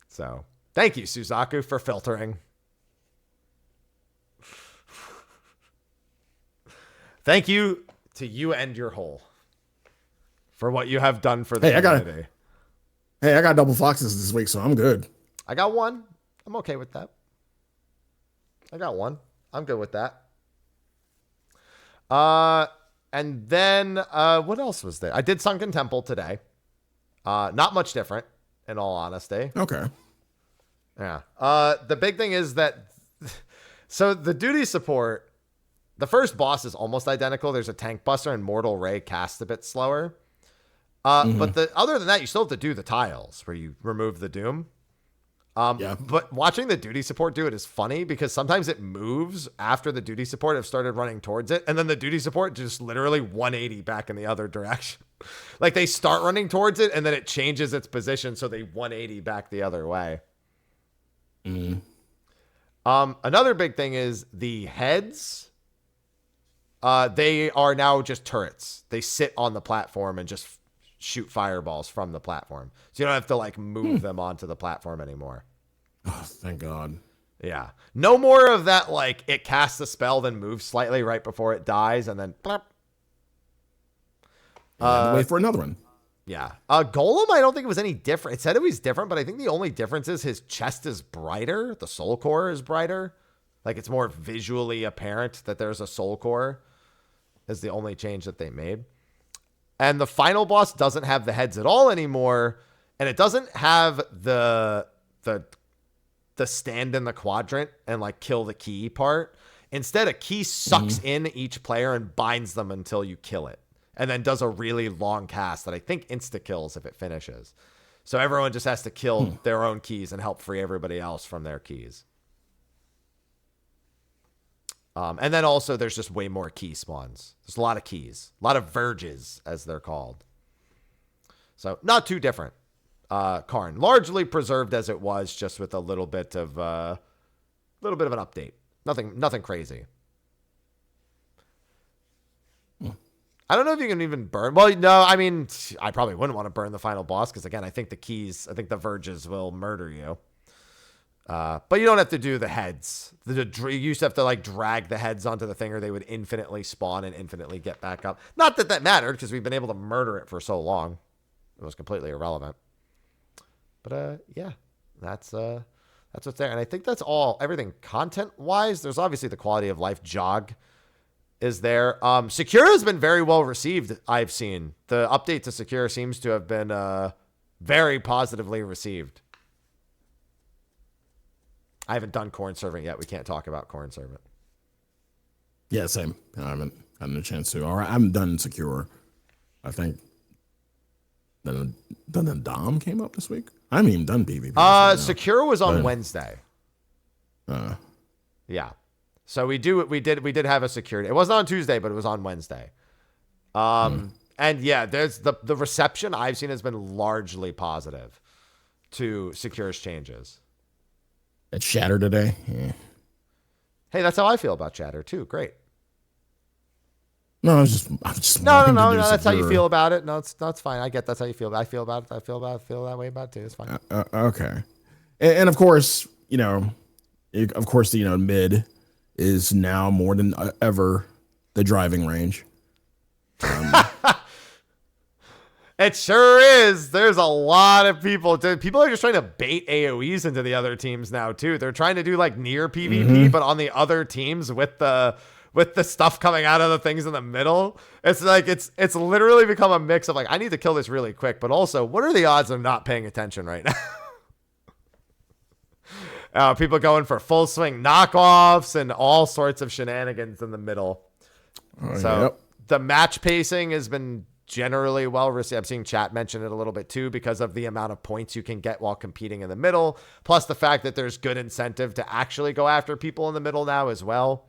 So thank you, Suzaku, for filtering. Thank you to you and your hole for what you have done for the community. I got double foxes this week, so I'm good. I got one. I'm okay with that. I got one. I'm good with that. And then what else was there? I did Sunken Temple today. Not much different, in all honesty. Okay. Yeah. The big thing is that so the duty support, the first boss is almost identical. There's a tank buster and Mortal Ray cast a bit slower. But other than that, you still have to do the tiles where you remove the doom. Yeah. But watching the duty support do it is funny because sometimes it moves after the duty support have started running towards it. And then the duty support just literally 180 back in the other direction. Like they start running towards it and then it changes its position. So they 180 back the other way. Another big thing is the heads. They are now just turrets. They sit on the platform and just shoot fireballs from the platform. So you don't have to like move them onto the platform anymore. Oh, thank God. Yeah. No more of that, like it casts a spell, then moves slightly right before it dies, and then plop. Wait for another one. Yeah. Golem, I don't think it was any different. It said it was different, but I think the only difference is his chest is brighter. The soul core is brighter. Like it's more visually apparent that there's a soul core is the only change that they made. And the final boss doesn't have the heads at all anymore. And it doesn't have the stand in the quadrant and like kill the key part. Instead, a key sucks in each player and binds them until you kill it. And then does a really long cast that I think insta-kills if it finishes. So everyone just has to kill their own keys and help free everybody else from their keys. And then also there's just way more key spawns. There's a lot of keys. A lot of verges, as they're called. So not too different. Karn. Largely preserved as it was, just with a little bit of an update. Nothing crazy. I don't know if you can even burn. Well, no, I mean, I probably wouldn't want to burn the final boss because, again, I think the verges will murder you. But you don't have to do the heads. You used to have to like drag the heads onto the thing or they would infinitely spawn and infinitely get back up. Not that that mattered because we've been able to murder it for so long. It was completely irrelevant. But yeah, that's what's there. And I think that's everything content-wise. There's obviously the quality of life jog is there. Secure has been very well received, I've seen. The update to Secure seems to have been very positively received. I haven't done Corn Servant yet. We can't talk about Corn Servant. Yeah, same. I haven't gotten a chance to. All right, I'm done Secure. I think. Then the Dom came up this week. I haven't even done PvP. Secure was on Wednesday. Yeah. So we did have a security. It wasn't on Tuesday, but it was on Wednesday. And yeah, there's the reception I've seen has been largely positive to Secure's changes. It's Shatter today. Yeah. Hey, that's how I feel about Chatter too. Great. No, I'm just no. That's how you feel about it. No, it's fine. I get that's how you feel. I feel about it. I feel that way about it too. It's fine. Okay. And of course, mid is now more than ever the driving range. It sure is. There's a lot of people. People are just trying to bait AoEs into the other teams now too. They're trying to do like near PvP, but on the other teams with the stuff coming out of the things in the middle. It's like it's literally become a mix of like, I need to kill this really quick, but also what are the odds of not paying attention right now? People going for full swing knockoffs and all sorts of shenanigans in the middle. The match pacing has been generally well received. I'm seeing chat mention it a little bit too because of the amount of points you can get while competing in the middle, plus the fact that there's good incentive to actually go after people in the middle now as well.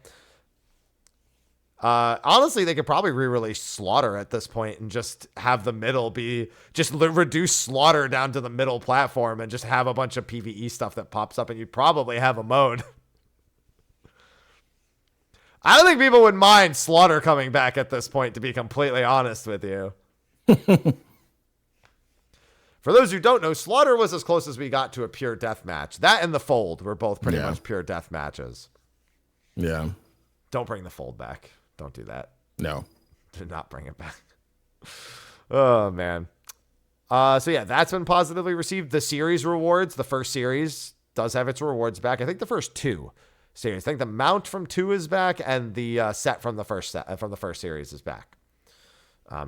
Honestly, they could probably re-release Slaughter at this point and just have the middle be just reduce Slaughter down to the middle platform and just have a bunch of PvE stuff that pops up, and you'd probably have a mode. I don't think people would mind Slaughter coming back at this point, to be completely honest with you. For those who don't know, Slaughter was as close as we got to a pure death match. That and the Fold were both pretty much pure death matches. Yeah. Don't bring the Fold back. Don't do that. No. Do not bring it back. Oh, man. So, yeah, that's been positively received. The series rewards, the first series does have its rewards back. I think the first two series. I think the mount from 2 is back, and the set from the first series is back.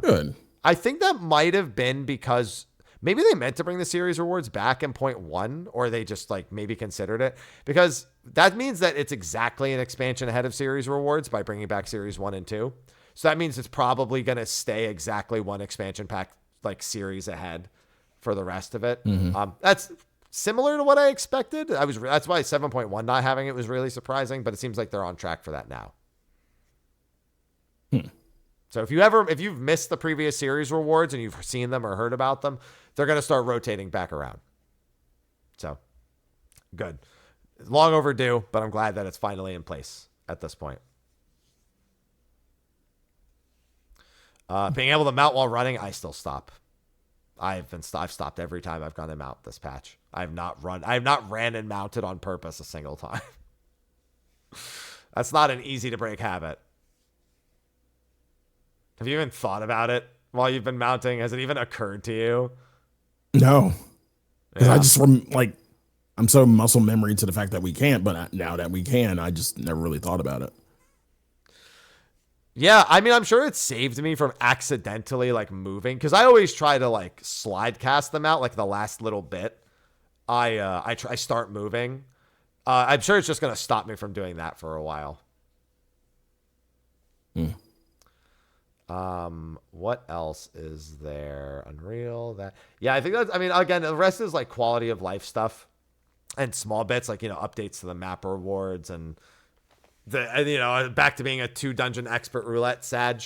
Good. I think that might have been because maybe they meant to bring the series rewards back in 0.1, or they just like maybe considered it, because that means that it's exactly an expansion ahead of series rewards by bringing back series 1 and 2. So that means it's probably going to stay exactly one expansion pack like series ahead for the rest of it. That's similar to what I expected. That's why 7.1 not having it was really surprising, but it seems like they're on track for that now. So if you've missed the previous series rewards and you've seen them or heard about them, they're going to start rotating back around. So good. Long overdue, but I'm glad that it's finally in place at this point. Being able to mount while running, I still stop. I've stopped every time I've gone to mount this patch. I have not ran and mounted on purpose a single time. That's not an easy to break habit. Have you even thought about it while you've been mounting? Has it even occurred to you? No. Because I just I'm so muscle memory to the fact that we can't, but now that we can, I just never really thought about it. Yeah, I mean, I'm sure it saved me from accidentally like moving, because I always try to like slide cast them out like the last little bit. I start moving. I'm sure it's just gonna stop me from doing that for a while. What else is there? Unreal. I think that's. I mean, again, the rest is like quality of life stuff and small bits like updates to the map rewards and. Back to being a 2 dungeon expert roulette Sag.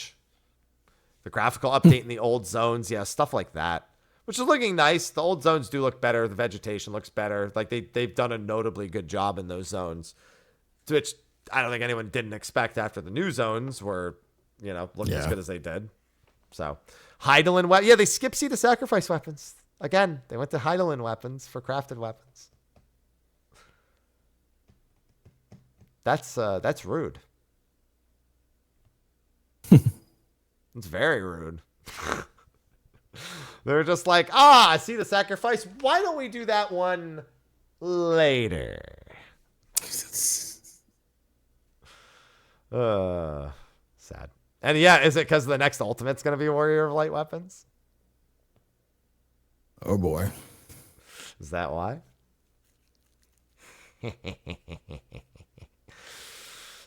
The graphical update in the old zones. Yeah, stuff like that. Which is looking nice. The old zones do look better. The vegetation looks better. Like they've done a notably good job in those zones. Which I don't think anyone didn't expect after the new zones were, looking as good as they did. So Heidelin weapons. Yeah, they skip C to sacrifice weapons. Again, they went to Heidelin weapons for crafted weapons. That's rude. It's very rude. They're just like, see the sacrifice. Why don't we do that one later? Sad. And yeah, is it because the next ultimate's going to be Warrior of Light Weapons? Oh boy. Is that why?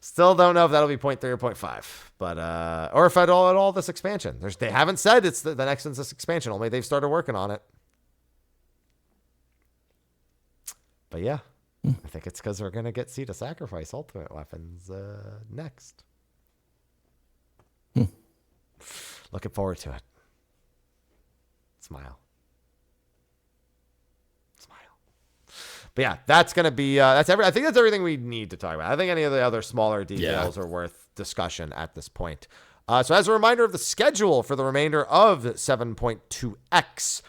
Still don't know if that'll be 0.3 or 0.5, but or if at all this expansion. They haven't said it's the next one's this expansion. Only they've started working on it. But yeah, I think it's because we're gonna get Sea to Sacrifice ultimate weapons next. Looking forward to it. Smile. But yeah, that's going to be, I think that's everything we need to talk about. I think any of the other smaller details are worth discussion at this point. So as a reminder of the schedule for the remainder of 7.2X,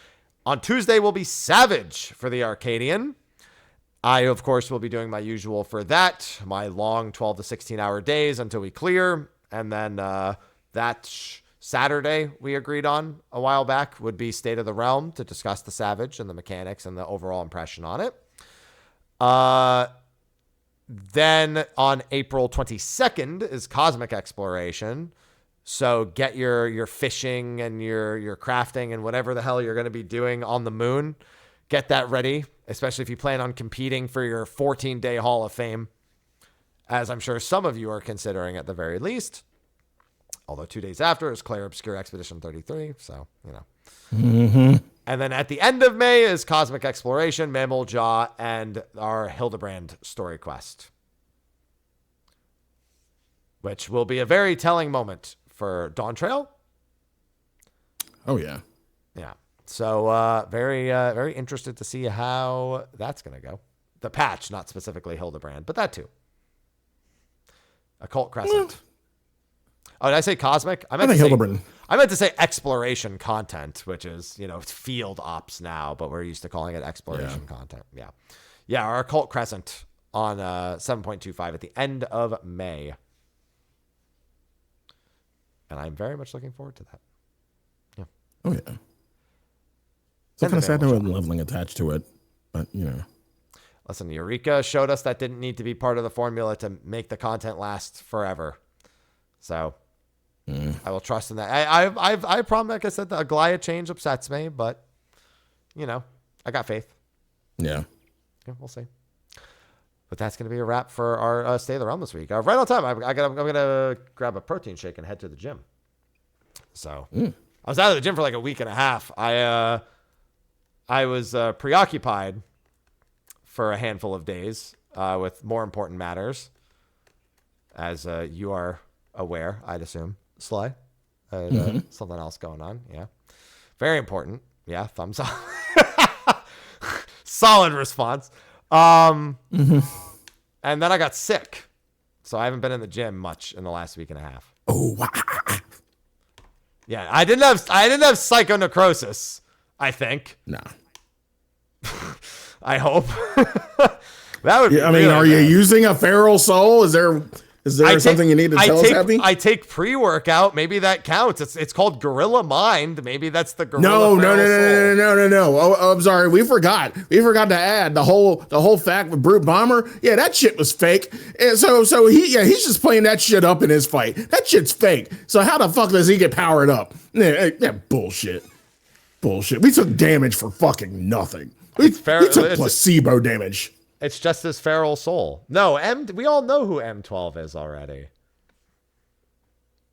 on Tuesday will be Savage for the Arcadian. I, of course, will be doing my usual for that, my long 12 to 16 hour days until we clear. And then that Saturday we agreed on a while back would be State of the Realm to discuss the Savage and the mechanics and the overall impression on it. Then on April 22nd is Cosmic Exploration. So get your fishing and your crafting and whatever the hell you're going to be doing on the moon. Get that ready, especially if you plan on competing for your 14-day Hall of Fame, as I'm sure some of you are considering at the very least. Although 2 days after is Clair Obscure Expedition 33. So, you know. Mm-hmm. And then at the end of May is Cosmic Exploration, Mammal Jaw, and our Hildebrand story quest, which will be a very telling moment for Dawn Trail. Oh, yeah. Yeah. So very interested to see how that's going to go. The patch, not specifically Hildebrand, but that too. Occult Crescent. Oh, did I say Cosmic? I meant Hildebrand. I meant to say exploration content, which is, it's field ops now, but we're used to calling it exploration content. Yeah. Yeah, our Occult Crescent on 7.25 at the end of May. And I'm very much looking forward to that. Yeah. Oh, yeah. So kind of sad no leveling attached to it, but, Listen, Eureka showed us that didn't need to be part of the formula to make the content last forever. So... I will trust in that. I probably, like I said, the Aglaia change upsets me, but I got faith. Yeah, we'll see. But that's going to be a wrap for our Stay of the Realm this week. Right on time. I'm going to grab a protein shake and head to the gym. So I was out of the gym for like a week and a half. I was preoccupied for a handful of days with more important matters, as you are aware, I'd assume. Sly. Something else going on. Yeah. Very important. Yeah. Thumbs up. Solid response. And then I got sick. So I haven't been in the gym much in the last week and a half. Oh, wow. Yeah. I didn't have psychonecrosis, I think. Nah. I hope. That would be I mean, are you using a feral soul? Is there something you need to tell us, Happy? I take pre-workout. Maybe that counts. It's called Gorilla Mind. Maybe that's the Gorilla No. Soul. Oh, I'm sorry. We forgot to add the whole fact with Brute Bomber. Yeah, that shit was fake. And so he's just playing that shit up in his fight. That shit's fake. So how the fuck does he get powered up? Yeah, bullshit. We took damage for fucking nothing. We took placebo damage. It's just his feral soul. No, we all know who M12 is already.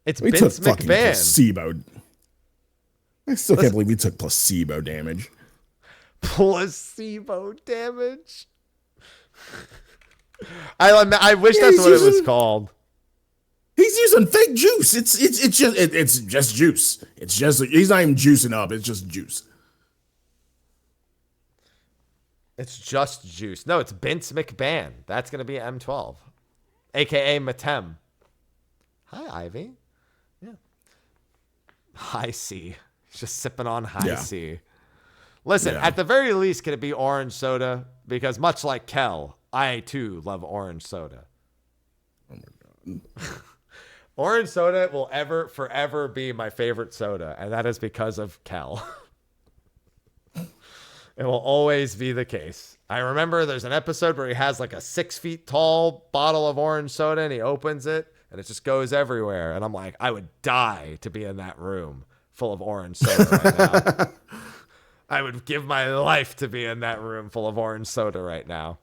We took fucking placebo. I still can't believe we took placebo damage. Placebo damage? I wish that's what it was called. He's using fake juice. It's just juice. It's just, he's not even juicing up. It's just juice. It's just juice. No, it's Vince McMahon. That's going to be M12, a.k.a. Matem. Hi, Ivy. Yeah. High C. He's just sipping on high C. Listen, at the very least, can it be orange soda? Because much like Kel, I, too, love orange soda. Oh, my God. Orange soda will forever be my favorite soda, and that is because of Kel. It will always be the case. I remember there's an episode where he has like a 6 feet tall bottle of orange soda and he opens it and it just goes everywhere. And I'm like, I would die to be in that room full of orange soda right now. I would give my life to be in that room full of orange soda right now.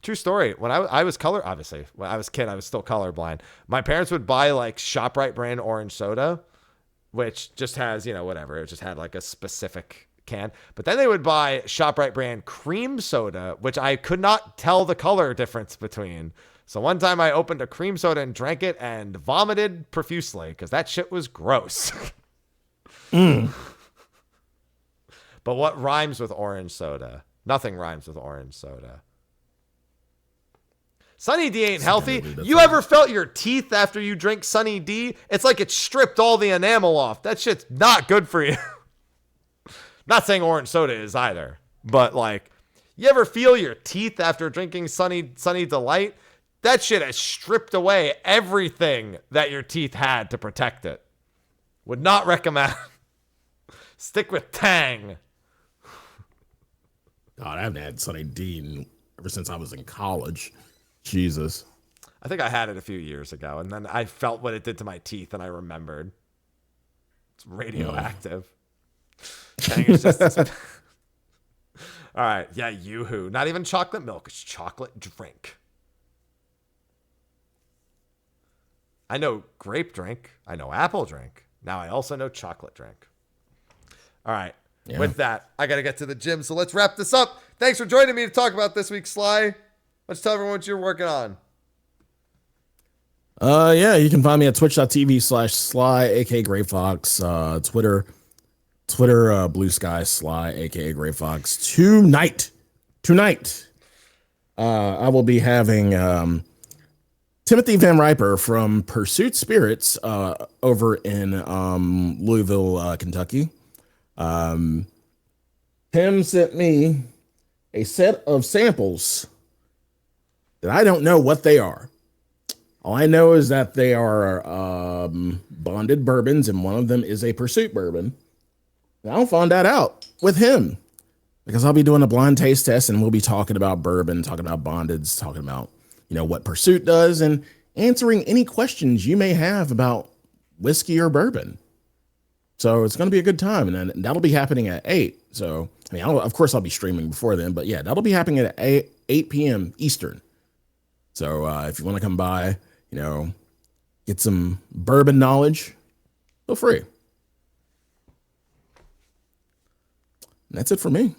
True story. When I was obviously, when I was a kid, I was still colorblind. My parents would buy like ShopRite brand orange soda, which just has, whatever. It just had like a specific can. But then they would buy ShopRite brand cream soda, which I could not tell the color difference between. So one time I opened a cream soda and drank it and vomited profusely because that shit was gross. But what rhymes with orange soda? Nothing rhymes with orange soda. Sunny D ain't healthy. You ever felt your teeth after you drink Sunny D? It's like it stripped all the enamel off. That shit's not good for you. Not saying orange soda is either, but like, you ever feel your teeth after drinking Sunny Delight? That shit has stripped away everything that your teeth had to protect it. Would not recommend. Stick with Tang. God, I haven't had Sunny D ever since I was in college. Jesus. I think I had it a few years ago, and then I felt what it did to my teeth, and I remembered. It's radioactive. Tang is just all right. Yeah, Yoo-hoo. Not even chocolate milk. It's chocolate drink. I know grape drink. I know apple drink. Now I also know chocolate drink. All right. Yeah. With that, I got to get to the gym. So let's wrap this up. Thanks for joining me to talk about this week's Sly. Let's tell everyone what you're working on. Yeah, you can find me at twitch.tv/Sly, aka Gray Fox, Twitter, Blue Sky Sly, aka Gray Fox. Tonight, I will be having Timothy Van Riper from Pursuit Spirits over in Louisville, Kentucky. Tim sent me a set of samples that I don't know what they are. All I know is that they are bonded bourbons, and one of them is a Pursuit bourbon. And I'll find that out with him because I'll be doing a blind taste test, and we'll be talking about bourbon, talking about bondeds, talking about, what Pursuit does, and answering any questions you may have about whiskey or bourbon. So it's going to be a good time, and then that'll be happening at 8. So, of course, I'll be streaming before then, but yeah, that'll be happening at 8 p.m. Eastern. So if you want to come by, get some bourbon knowledge, feel free. And that's it for me.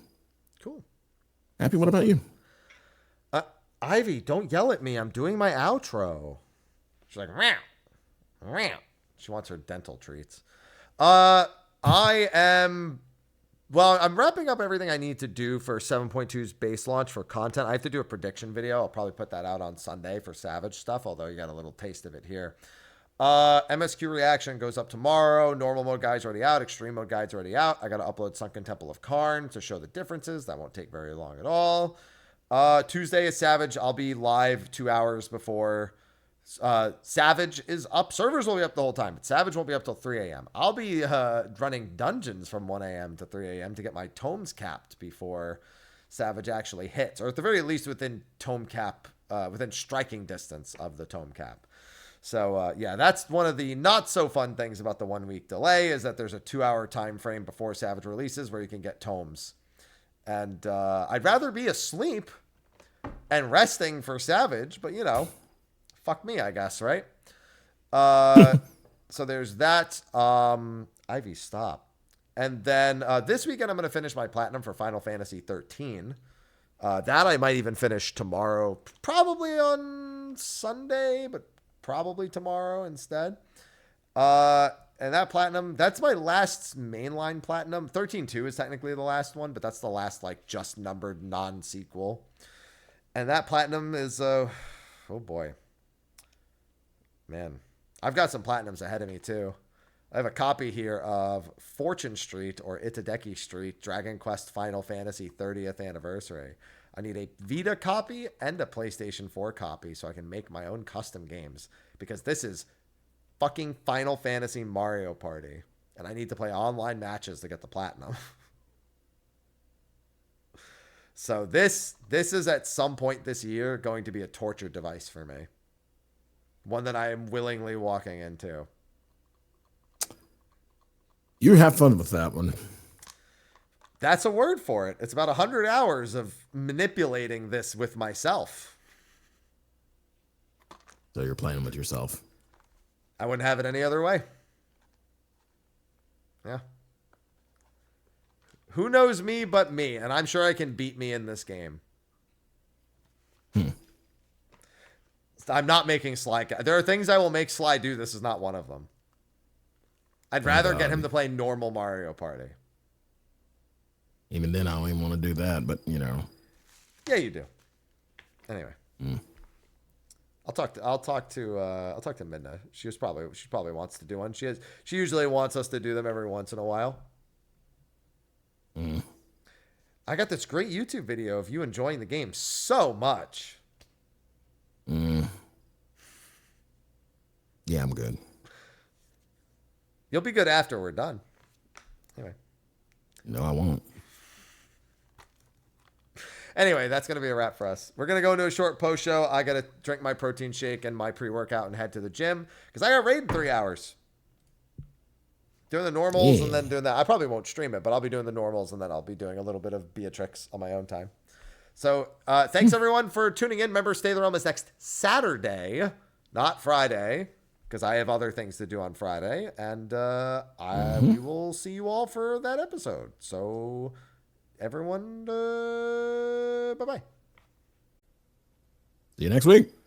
Cool. Happy, what about you? Ivy, don't yell at me. I'm doing my outro. She's like, meow, meow. She wants her dental treats. I'm wrapping up everything I need to do for 7.2's base launch for content. I have to do a prediction video. I'll probably put that out on Sunday for Savage stuff, although you got a little taste of it here. MSQ reaction goes up tomorrow. Normal mode guide's already out. Extreme mode guide's already out. I got to upload Sunken Temple of Karn to show the differences. That won't take very long at all. Tuesday is Savage. I'll be live 2 hours before Savage is up. Servers will be up the whole time, but Savage won't be up till 3 a.m. I'll be running dungeons from 1 a.m. to 3 a.m. to get my tomes capped before Savage actually hits, or at the very least within tome cap, within striking distance of the tome cap. So yeah, that's one of the not so fun things about the 1 week delay is that there's a 2 hour time frame before Savage releases where you can get tomes. And I'd rather be asleep and resting for Savage, but fuck me, I guess, right? So there's that. Ivy, stop. And then this weekend, I'm going to finish my platinum for Final Fantasy 13. That I might even finish tomorrow, probably on Sunday, but probably tomorrow instead. And that platinum, that's my last mainline platinum. 13.2 is technically the last one, but that's the last just numbered non-sequel. And that platinum is, oh boy. Man, I've got some platinums ahead of me too. I have a copy here of Fortune Street or Itadeki Street, Dragon Quest Final Fantasy 30th Anniversary. I need a Vita copy and a PlayStation 4 copy so I can make my own custom games because this is fucking Final Fantasy Mario Party, and I need to play online matches to get the platinum. So this is at some point this year going to be a torture device for me. One that I am willingly walking into. You have fun with that one. That's a word for it. It's about 100 hours of manipulating this with myself. So you're playing with yourself. I wouldn't have it any other way. Yeah. Who knows me but me? And I'm sure I can beat me in this game. I'm not making Sly. There are things I will make Sly do. This is not one of them. I'd rather get him to play normal Mario Party. Even then, I don't even want to do that, but you know. Yeah, you do. Anyway, I'll talk to Midna. She probably wants to do one. She usually wants us to do them every once in a while. I got this great YouTube video of you enjoying the game so much. Yeah, I'm good. You'll be good after we're done. Anyway. No, I won't. Anyway, that's going to be a wrap for us. We're going to go into a short post show. I got to drink my protein shake and my pre-workout and head to the gym because I got raid in 3 hours. Doing the normals and then doing that. I probably won't stream it, but I'll be doing the normals and then I'll be doing a little bit of Beatrix on my own time. So thanks everyone for tuning in. Remember, Stay the Realm is next Saturday, not Friday, because I have other things to do on Friday. And we will see you all for that episode. So everyone, bye-bye. See you next week.